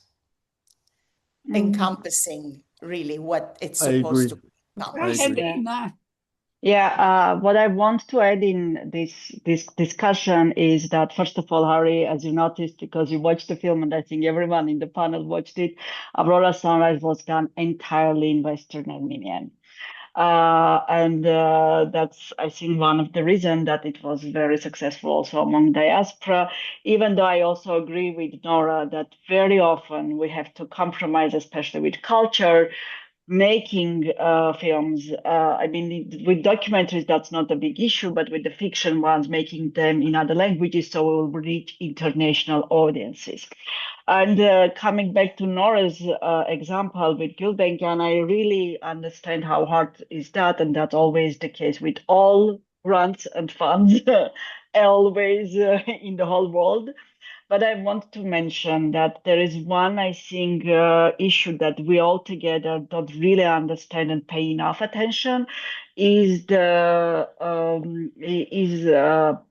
Speaker 7: encompassing really what it's
Speaker 6: I
Speaker 7: supposed
Speaker 6: agree.
Speaker 7: to
Speaker 6: I
Speaker 7: encompass.
Speaker 6: agree.
Speaker 1: Helena.
Speaker 2: Yeah, what I want to add in this discussion is that, first of all, Harry, as you noticed, because you watched the film, and I think everyone in the panel watched it, Aurora Sunrise was done entirely in Western Armenian. And that's, I think, one of the reasons that it was very successful also among diaspora, even though I also agree with Nora that very often we have to compromise, especially with culture, making films. I mean, with documentaries, that's not a big issue, but with the fiction ones, making them in other languages so we will reach international audiences. And coming back to Nora's example with Gulbenkian, I really understand how hard is that, and that's always the case with all grants and funds, always in the whole world. But I want to mention that there is one, I think, issue that we all together don't really understand and pay enough attention is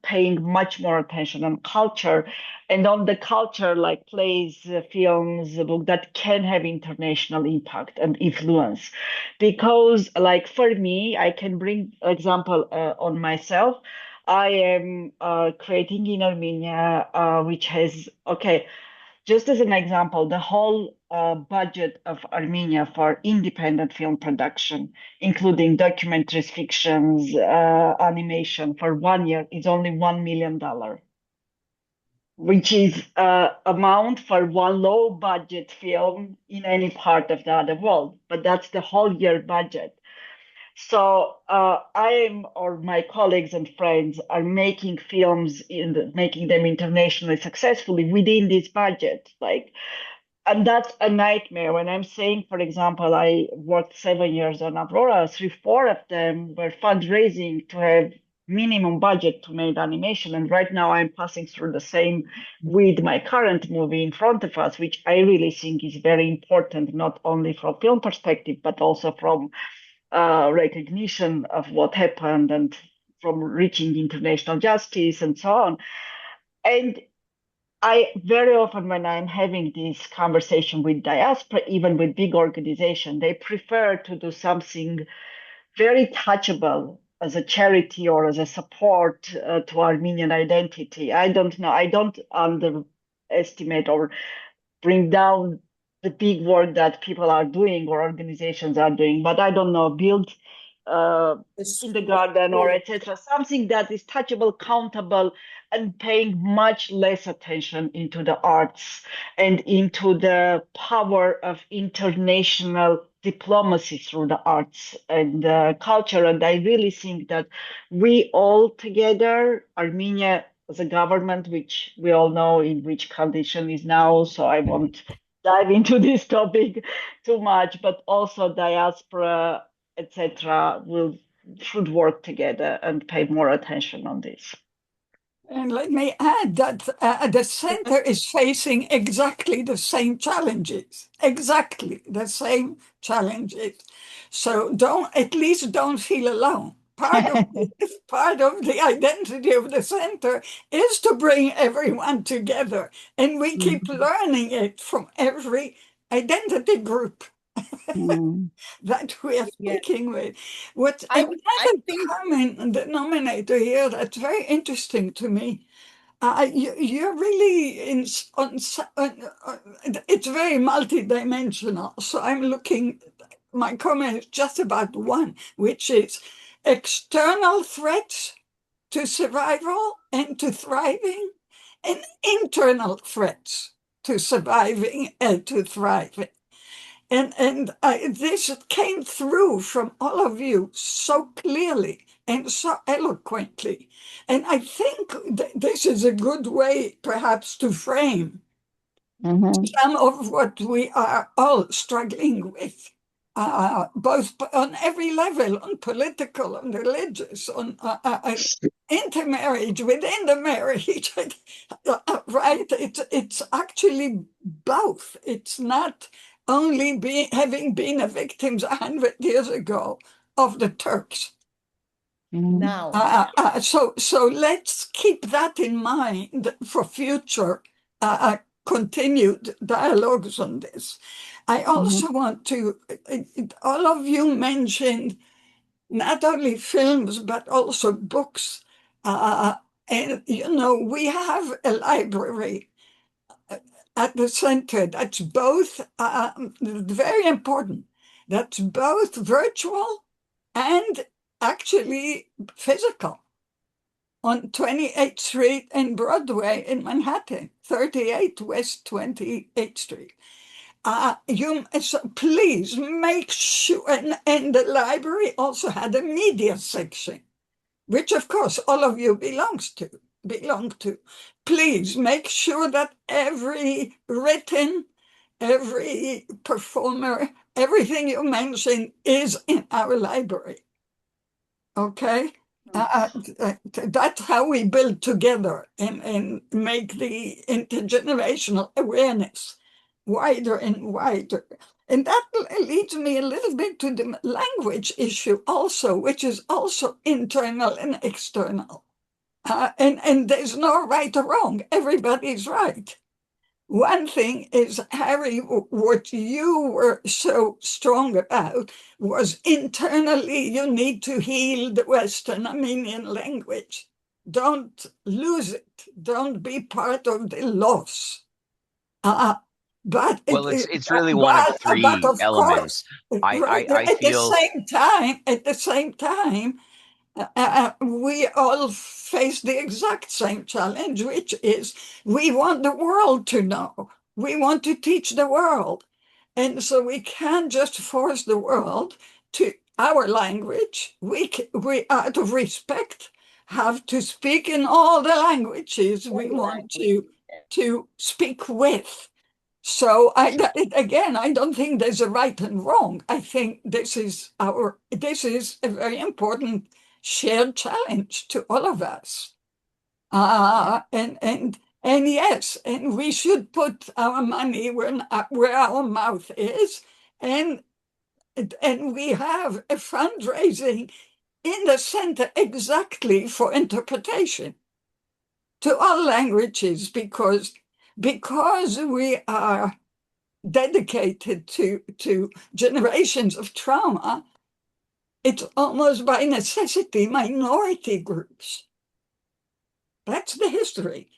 Speaker 2: paying much more attention on culture, and on the culture like plays, films, book that can have international impact and influence. Because like for me, I can bring example on myself. I am creating in Armenia, which has, okay, just as an example, the whole budget of Armenia for independent film production, including documentaries, fictions, animation for 1 year is only $1 million, which is amount for one low budget film in any part of the other world. But that's the whole year budget. So I am, or my colleagues and friends are making films, making them internationally successfully within this budget. And that's a nightmare. When I'm saying, for example, I worked 7 years on Aurora, 3, 4 of them were fundraising to have minimum budget to make animation. And right now I'm passing through the same with my current movie in front of us, which I really think is very important, not only from film perspective, but also from recognition of what happened and from reaching international justice and so on. And I very often, when I'm having this conversation with diaspora, even with big organizations, they prefer to do something very touchable as a charity or as a support to Armenian identity. I don't know. I don't underestimate or bring down the big work that people are doing or organizations are doing, but I don't know, build kindergarten or etc. Something that is touchable, countable, and paying much less attention into the arts and into the power of international diplomacy through the arts and culture. And I really think that we all together, Armenia, the government, which we all know in which condition is now, so I won't dive into this topic too much, but also diaspora, etc., should work together and pay more attention on this.
Speaker 1: And let me add that the center is facing exactly the same challenges, exactly the same challenges. So at least don't feel alone. Part of the identity of the center is to bring everyone together, and we keep learning it from every identity group that we are speaking with. What another common denominator here that's very interesting to me. You're really it's very multidimensional. So I'm looking. My comment is just about one, which is external threats to survival and to thriving, and internal threats to surviving and to thriving. And this came through from all of you so clearly and so eloquently. And I think this is a good way, perhaps, to frame some of what we are all struggling with, both on every level, on political, on religious, on intermarriage, within the marriage. Right? It's actually both. It's not only having been a victim 100 years ago of the Turks.
Speaker 7: Now,
Speaker 1: so let's keep that in mind for future continued dialogues on this. I also want to, all of you mentioned not only films, but also books. And, we have a library at the center that's both very important. That's both virtual and actually physical. On 28th Street and Broadway in Manhattan, 38 West 28th Street. So please make sure, and the library also had a media section, which of course all of you belong to. Please make sure that every written, every performer, everything you mentioned is in our library. Okay? That's how we build together and make the intergenerational awareness wider and wider. And that leads me a little bit to the language issue also, which is also internal and external. And there's no right or wrong. Everybody's right. One thing is, Harry, what you were so strong about was internally you need to heal the Western Armenian language. Don't lose it. Don't be part of the loss. But
Speaker 8: it's really one of three elements.
Speaker 1: At the same time, we all face the exact same challenge, which is we want the world to know. We want to teach the world. And so we can't just force the world to our language. We out of respect, have to speak in all the languages we want to speak with. So I don't think there's a right and wrong. I think this is a very important shared challenge to all of us. And yes, and we should put our money where our mouth is, and we have a fundraising in the center exactly for interpretation to all languages, because we are dedicated to generations of trauma. It's almost by necessity minority groups. That's the history,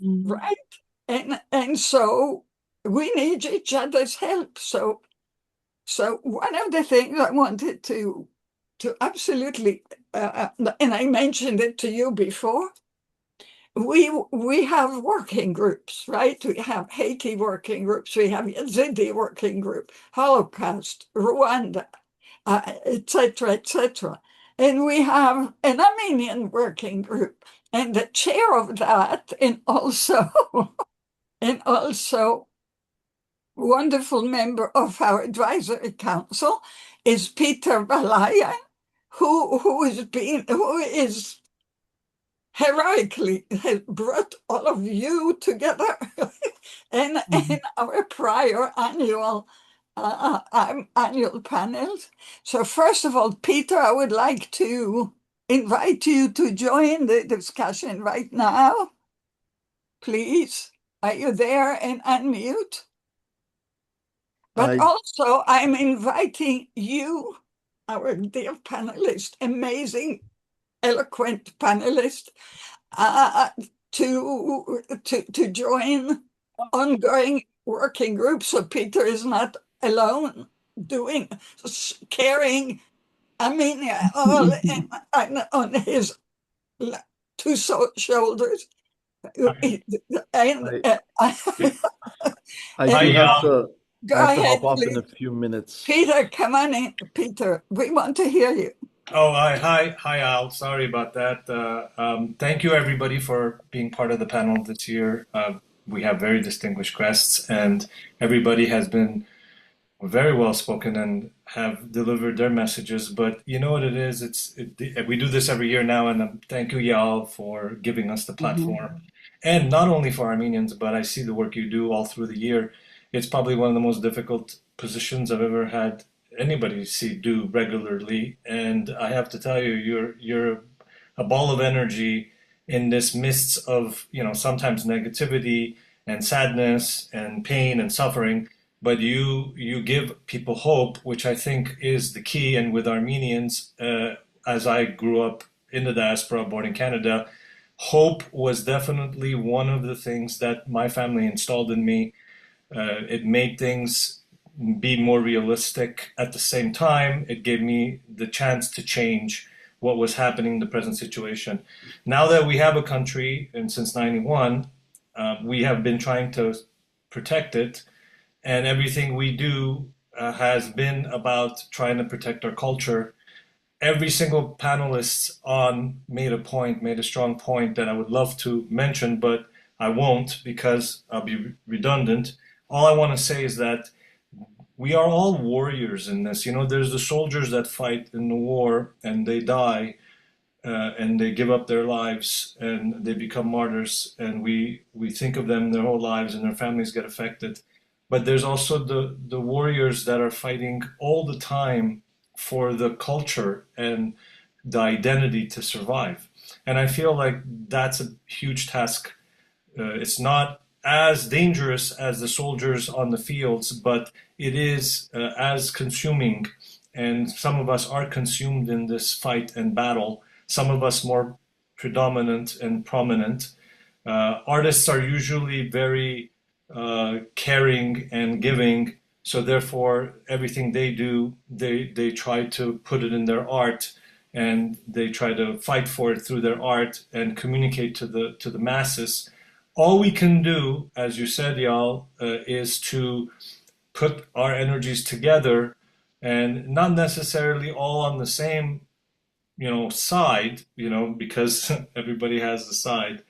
Speaker 1: right? And so we need each other's help. So one of the things I wanted to absolutely, and I mentioned it to you before, we have working groups, right? We have Haiti working groups, we have Yazidi working group, Holocaust, Rwanda, etc., etc. And we have an Armenian working group, and the chair of that, and also wonderful member of our advisory council is Peter Balayan, who is heroically has brought all of you together in our prior annual panels. So first of all, Peter, I would like to invite you to join the discussion right now. Please, are you there and unmute? But also, I'm inviting you, our dear panelist, amazing, eloquent panelist, to join ongoing working groups, so Peter is not alone carrying Armenia all on his two shoulders.
Speaker 6: I do have to
Speaker 1: Go
Speaker 6: I have to
Speaker 1: ahead,
Speaker 6: hop off
Speaker 1: please.
Speaker 6: in a few minutes.
Speaker 1: Peter, come on in. Peter, we want to hear you.
Speaker 9: Oh, hi, Al. Sorry about that. Thank you, everybody, for being part of the panel this year. We have very distinguished guests, and everybody has been very well spoken and have delivered their messages. But you know what it is? We do this every year now, and thank you, Yal, for giving us the platform. And not only for Armenians, but I see the work you do all through the year. It's probably one of the most difficult positions I've ever had anybody see do regularly. And I have to tell you, you're a ball of energy in this midst of, sometimes negativity and sadness and pain and suffering. But you give people hope, which I think is the key. And with Armenians, as I grew up in the diaspora, born in Canada, hope was definitely one of the things that my family installed in me. It made things be more realistic. At the same time, it gave me the chance to change what was happening in the present situation. Now that we have a country, and since 91, we have been trying to protect it, and everything we do has been about trying to protect our culture. Every single panelist made a strong point that I would love to mention, but I won't because I'll be redundant. All I want to say is that we are all warriors in this. There's the soldiers that fight in the war and they die and they give up their lives and they become martyrs, and we think of them their whole lives and their families get affected. But there's also the warriors that are fighting all the time for the culture and the identity to survive. And I feel like that's a huge task. It's not as dangerous as the soldiers on the fields, but it is as consuming. And some of us are consumed in this fight and battle, some of us more predominant and prominent. Artists are usually very caring and giving, so therefore everything they do, they try to put it in their art, and they try to fight for it through their art and communicate to the masses. All we can do, as you said, Yal, is to put our energies together, and not necessarily all on the same side, because everybody has a side,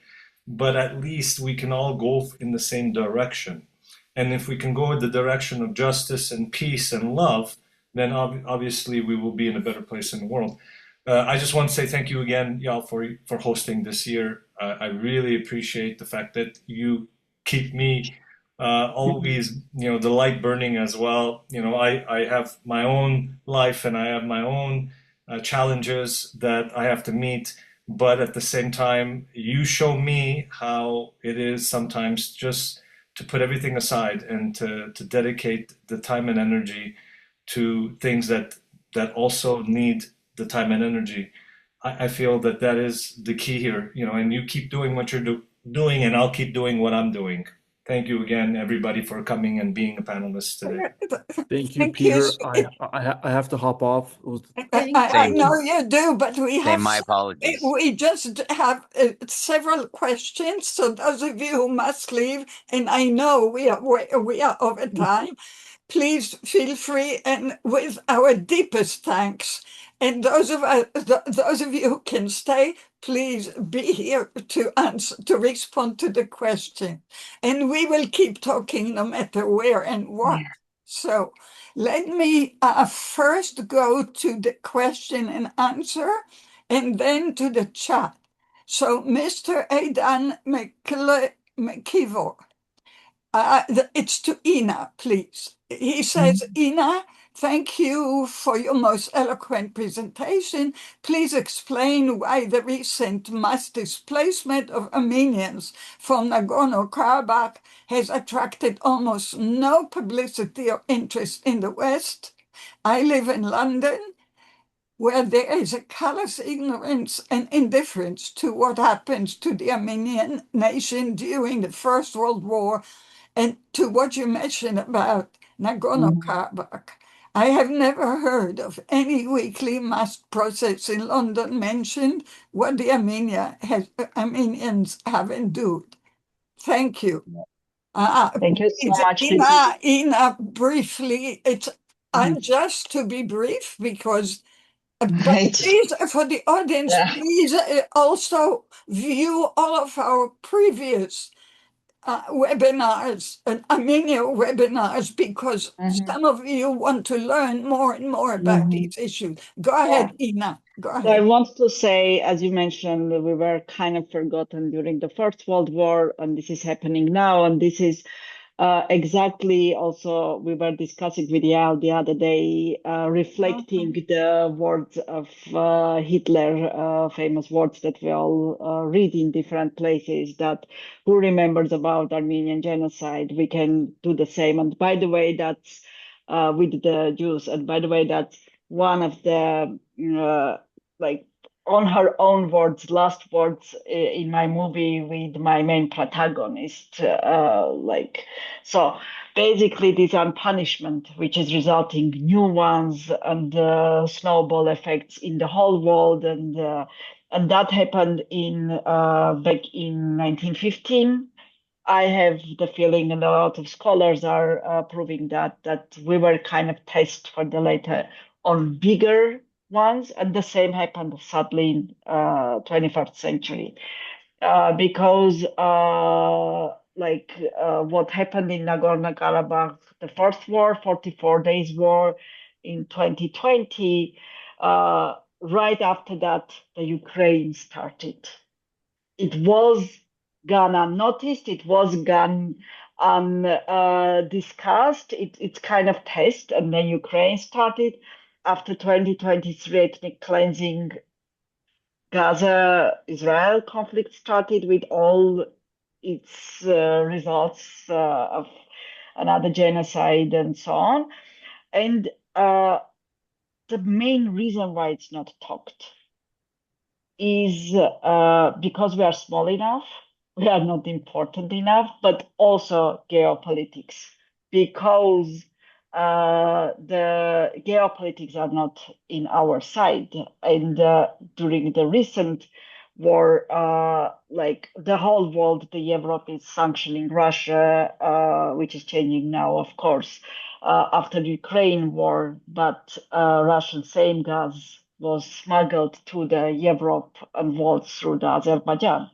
Speaker 9: but at least we can all go in the same direction. And if we can go in the direction of justice and peace and love, then obviously we will be in a better place in the world. I just want to say thank you again, Yal, for hosting this year. I really appreciate the fact that you keep me always, the light burning as well. I have my own life and I have my own challenges that I have to meet. But at the same time, you show me how it is sometimes just to put everything aside and to dedicate the time and energy to things that also need the time and energy. I feel that is the key here, and you keep doing what you're doing, and I'll keep doing what I'm doing. Thank you again, everybody, for coming and being a panelist today.
Speaker 6: Thank you, Peter. I have to hop off.
Speaker 1: I know you do, but
Speaker 8: my apologies.
Speaker 1: We just have several questions. So those of you who must leave, and I know we are over time, please feel free, and with our deepest thanks And those of you who can stay, please be here to answer, to respond to the question. And we will keep talking no matter where and what. So let me first go to the question and answer, and then to the chat. So Mr. Aidan McKeever, it's to Ina, please. He says, Ina, thank you for your most eloquent presentation. Please explain why the recent mass displacement of Armenians from Nagorno-Karabakh has attracted almost no publicity or interest in the West. I live in London, where there is a callous ignorance and indifference to what happens to the Armenian nation during the First World War, and to what you mentioned about Nagorno-Karabakh. I have never heard of any weekly mass process in London mentioned what the Armenians have endured. Thank you.
Speaker 2: Thank you so much.
Speaker 1: Ina, briefly, I'm just to be brief because, but please, for the audience, please also view all of our previous webinars and Armenia webinars, because some of you want to learn more and more about these issues. Go ahead, Ina. Go ahead.
Speaker 2: So I want to say, as you mentioned, we were kind of forgotten during the First World War, and this is happening now. And this is exactly also, we were discussing with Yael the other day, reflecting the words of Hitler, famous words that we all read in different places, that who remembers about Armenian genocide, we can do the same. And by the way, that's with the Jews. And by the way, that's one of the, like, on her own words, last words in my movie with my main protagonist. So basically this punishment, which is resulting new ones and snowball effects in the whole world. And that happened in back in 1915. I have the feeling, and a lot of scholars are proving that we were kind of test for the later on bigger ones, and the same happened sadly in 21st century because what happened in Nagorno-Karabakh, the first war, 44 days war in 2020, right after that the Ukraine started. It was gone unnoticed, it was gone undiscussed, it's kind of test, and then Ukraine started. After 2023 ethnic cleansing, Gaza-Israel conflict started with all its results of another genocide and so on. And the main reason why it's not talked is because we are small enough, we are not important enough, but also geopolitics, because the geopolitics are not in our side. And during the recent war, like the whole world, the Europe is sanctioning Russia, which is changing now, of course, after the Ukraine war, but Russian same gas was smuggled to the Europe and was through the Azerbaijan,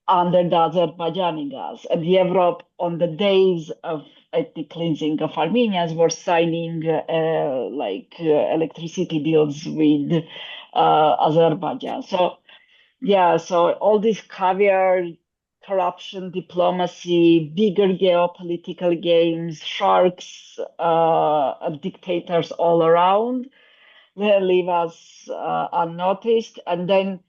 Speaker 2: under the Azerbaijani gas. And Europe, on the days of ethnic cleansing of Armenians, were signing electricity deals with Azerbaijan. So, yeah, so all this caviar, corruption, diplomacy, bigger geopolitical games, sharks, dictators all around, they leave us unnoticed. And then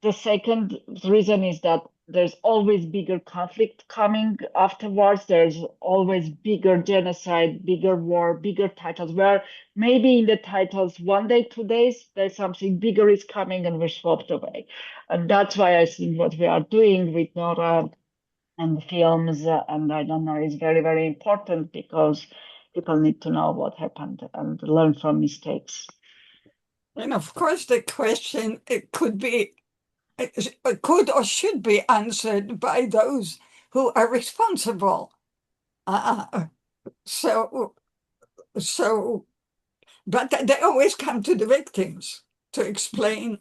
Speaker 2: the second reason is that there's always bigger conflict coming afterwards. There's always bigger genocide, bigger war, bigger titles, where maybe in the titles 1 day, 2 days, there's something bigger is coming and we're swept away. And that's why I think what we are doing with Nora and the films, and I don't know, is very, very important, because people need to know what happened and learn from mistakes.
Speaker 1: And of course, the question, it could or should be answered by those who are responsible. But they always come to the victims. to explain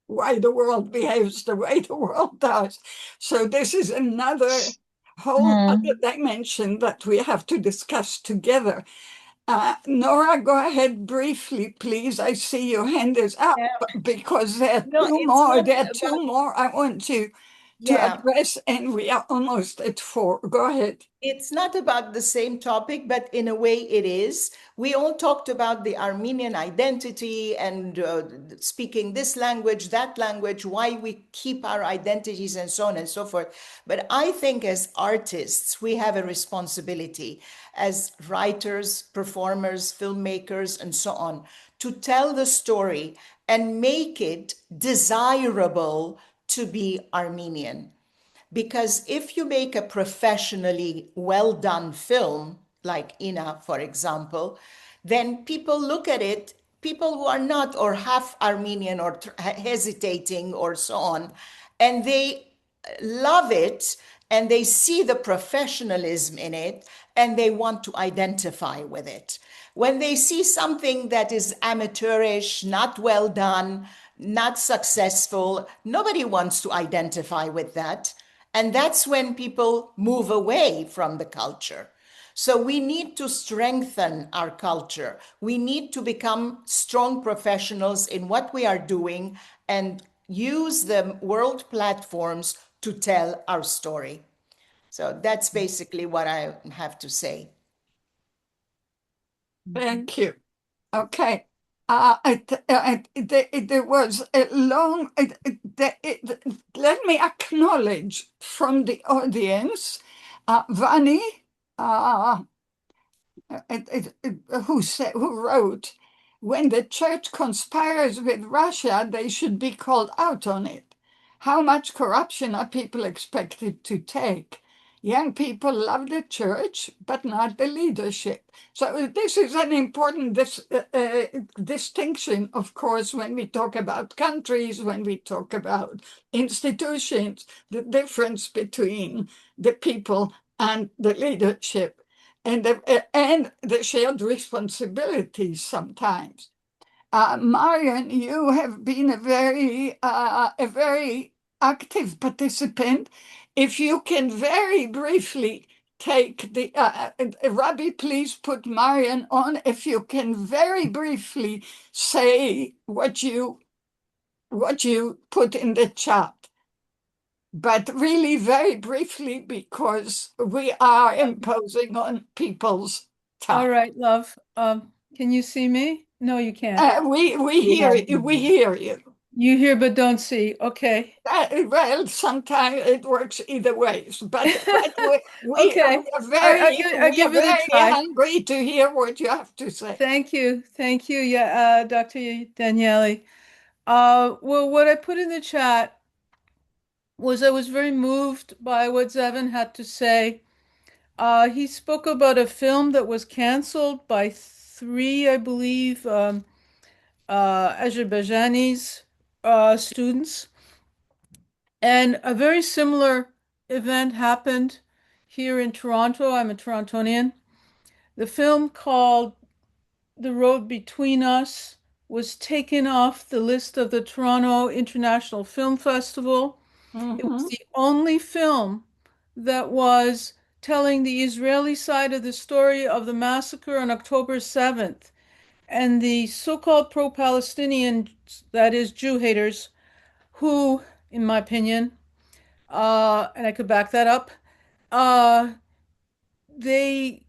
Speaker 1: why the world behaves the way the world does. So this is another whole other dimension that we have to discuss together. Nora, go ahead briefly, please. I see your hand is up because there are
Speaker 7: No,
Speaker 1: two
Speaker 7: it's
Speaker 1: more.
Speaker 7: not
Speaker 1: There are
Speaker 7: about,
Speaker 1: two more I want to
Speaker 7: yeah.
Speaker 1: address, and we are almost at 4. Go ahead.
Speaker 7: It's not about the same topic, but in a way it is. We all talked about the Armenian identity and speaking this language, that language, why we keep our identities and so on and so forth. But I think as artists, we have a responsibility as writers, performers, filmmakers, and so on, to tell the story and make it desirable to be Armenian. Because if you make a professionally well done film, like Ina, for example, then people look at it, people who are not or half Armenian or hesitating or so on, and they love it and they see the professionalism in it and they want to identify with it. When they see something that is amateurish, not well done, not successful, nobody wants to identify with that. And that's when people move away from the culture. So we need to strengthen our culture. We need to become strong professionals in what we are doing and use the world platforms to tell our story. So that's basically what I have to say.
Speaker 1: Thank you. Okay. There was a long, let me acknowledge from the audience, Vani, who wrote, when the church conspires with Russia, they should be called out on it. How much corruption are people expected to take? Young people love the church, but not the leadership. So this is an important distinction, of course, when we talk about countries, when we talk about institutions, the difference between the people and the leadership, and the shared responsibilities sometimes. Marian, you have been a very active participant. If you can very briefly take the Rabbi, please put Marian on. If you can very briefly say what you put in the chat, but really very briefly because we are imposing on people's time.
Speaker 10: All right, love. Can you see me? No, you can't.
Speaker 1: We hear you. We hear you.
Speaker 10: You hear but don't see. Okay.
Speaker 1: Well, sometimes it works either ways, but
Speaker 10: Okay.
Speaker 1: we are very,
Speaker 10: I give it a try.
Speaker 1: hungry to hear what you have to say.
Speaker 10: Thank you. Thank you. Yeah, Dr. Daniele. Well, what I put in the chat was I was very moved by what Zevin had to say. He spoke about a film that was canceled by 3, I believe, Azerbaijanis students. And a very similar event happened here in Toronto. I'm a Torontonian. The film called The Road Between Us was taken off the list of the Toronto International Film Festival. It was the only film that was telling the Israeli side of the story of the massacre on October 7th. And the so-called pro-Palestinian, that is Jew haters, who, in my opinion, and I could back that up, they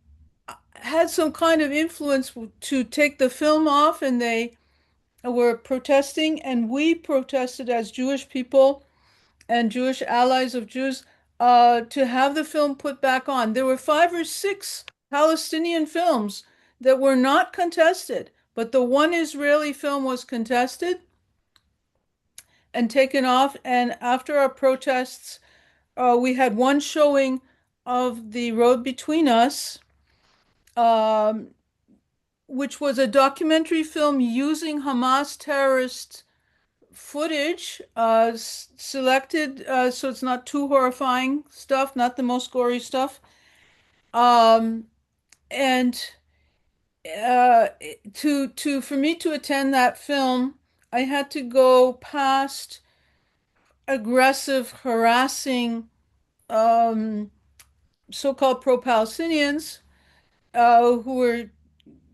Speaker 10: had some kind of influence to take the film off, and they were protesting, and we protested as Jewish people and Jewish allies of Jews to have the film put back on. There were 5 or 6 Palestinian films that were not contested, but the one Israeli film was contested and taken off. And after our protests, we had one showing of The Road Between Us, which was a documentary film using Hamas terrorist footage, selected so it's not too horrifying stuff, not the most gory stuff. And for me to attend that film, I had to go past aggressive, harassing so-called pro-Palestinians who were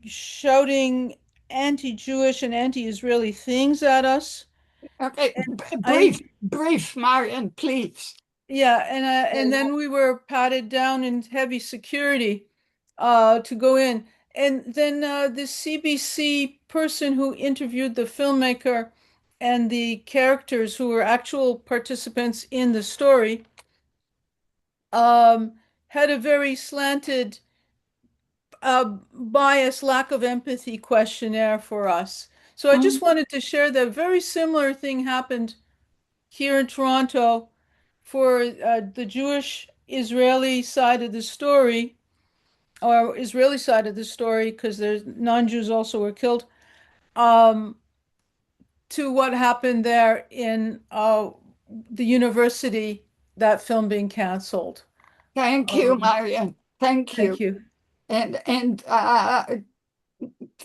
Speaker 10: shouting anti-Jewish and anti-Israeli things at us.
Speaker 1: Okay,
Speaker 10: I
Speaker 1: brief, Marian, please.
Speaker 10: Yeah, and then we were patted down in heavy security to go in. And then the CBC person who interviewed the filmmaker and the characters who were actual participants in the story had a very slanted, bias, lack of empathy questionnaire for us. So I just wanted to share that very similar thing happened here in Toronto for the Jewish Israeli side of the story, or Israeli side of the story, because there's non-Jews also were killed, to what happened there in the university, that film being canceled.
Speaker 1: Thank you, Marian. Thank you.
Speaker 10: Thank you.
Speaker 1: And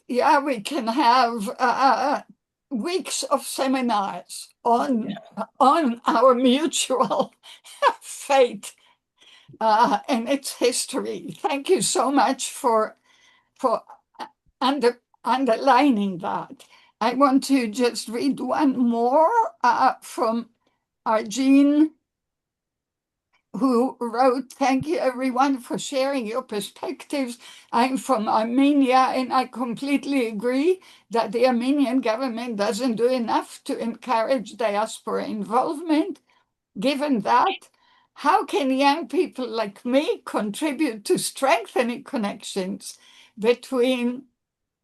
Speaker 1: yeah, we can have weeks of seminars on our mutual fate and its history. Thank you so much for underlining that. I want to just read one more from Arjun, who wrote, "Thank you everyone for sharing your perspectives. I'm from Armenia and I completely agree that the Armenian government doesn't do enough to encourage diaspora involvement. Given that, how can young people like me contribute to strengthening connections between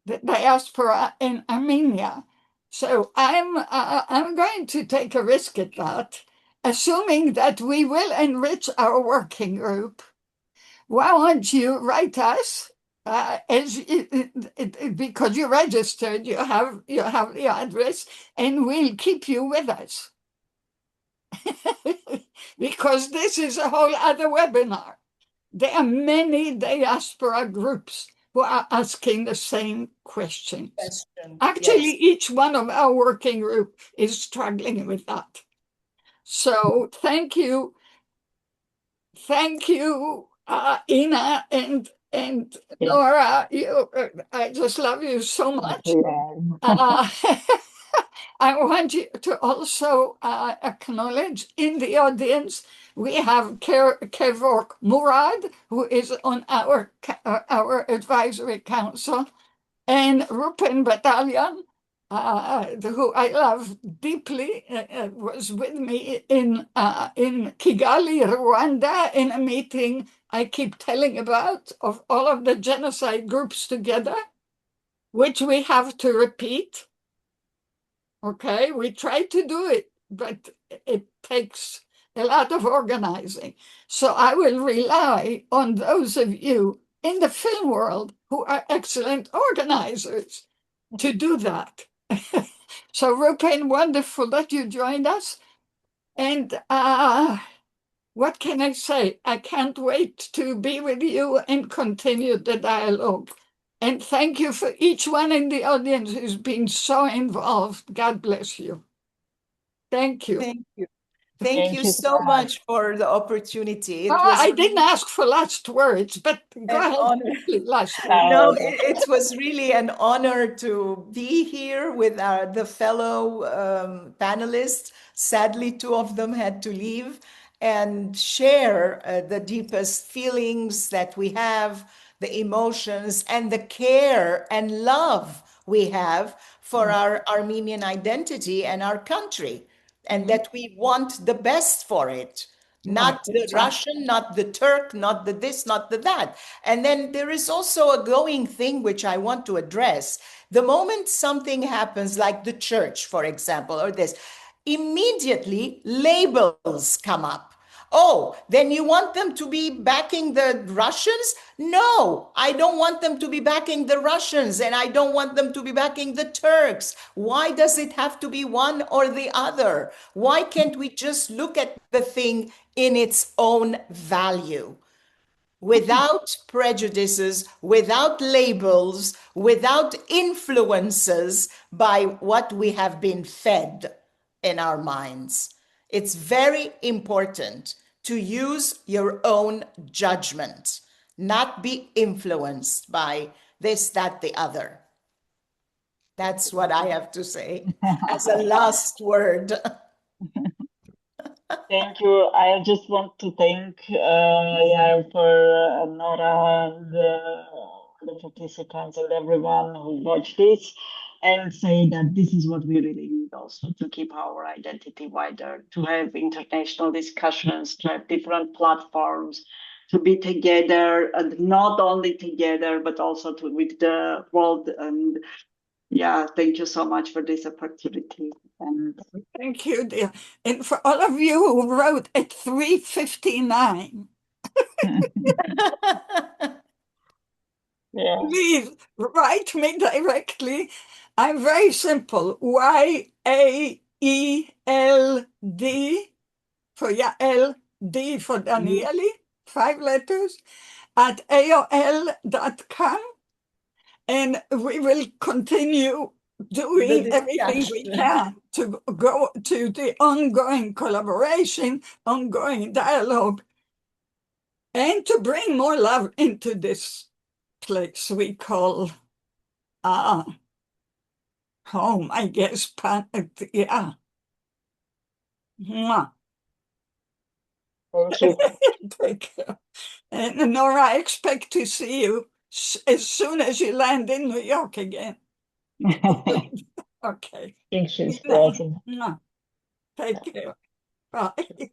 Speaker 1: the diaspora and Armenia?" So I'm going to take a risk at that, assuming that we will enrich our working group. Why don't you write us? Because you registered, you have the address, and we'll keep you with us. Because this is a whole other webinar. There are many diaspora groups who are asking the same questions. Actually,
Speaker 7: Yes.
Speaker 1: each one of our working group is struggling with that. So thank you. Thank you, Ina and Nora. I just love you so much. I want you to also acknowledge in the audience, we have Kevork Murad, who is on our advisory council, and Rupen Battalion, who I love deeply, was with me in Kigali, Rwanda, in a meeting I keep telling about of all of the genocide groups together, which we have to repeat. Okay, we try to do it, but it takes a lot of organizing. So I will rely on those of you in the film world who are excellent organizers to do that. So Rupen, wonderful that you joined us. And what can I say? I can't wait to be with you and continue the dialogue. And thank you for each one in the audience who's been so involved. God bless you. Thank you.
Speaker 7: Thank you. Thank you so much for the opportunity.
Speaker 1: I didn't ask for last words, but go ahead. Last words.
Speaker 7: No, it was really an honor to be here with the fellow panelists. Sadly, two of them had to leave, and share the deepest feelings that we have, the emotions, and the care and love we have for our Armenian identity and our country, and that we want the best for it. Not the Russian, not the Turk, not the this, not the that. And then there is also a going thing which I want to address. The moment something happens, like the church, for example, or this, immediately labels come up. Oh, then you want them to be backing the Russians? No, I don't want them to be backing the Russians, and I don't want them to be backing the Turks. Why does it have to be one or the other? Why can't we just look at the thing in its own value? without prejudices, without labels, without influences by what we have been fed in our minds. It's very important to use your own judgment, not be influenced by this, that, the other. That's what I have to say as a last word.
Speaker 2: Thank you. I just want to thank for Nora and the participants and everyone who watched this, and say that this is what we really need also to keep our identity wider, to have international discussions, to have different platforms, to be together, and not only together, but also with the world. And yeah, thank you so much for this opportunity. And
Speaker 1: Thank you, dear. And for all of you who wrote at 3:59,
Speaker 2: yeah.
Speaker 1: please write me directly. I'm very simple. YAELD for Yael, D for Danieli, 5 letters, at AOL.com. And we will continue doing everything we can to go to the ongoing collaboration, ongoing dialogue, and to bring more love into this place we call home, I guess. Yeah. Mwah.
Speaker 2: Thank you.
Speaker 1: Take care. And Nora, I expect to see you as soon as you land in New York again. Okay.
Speaker 2: Thank you.
Speaker 1: Good night. Mwah. Take care. Bye.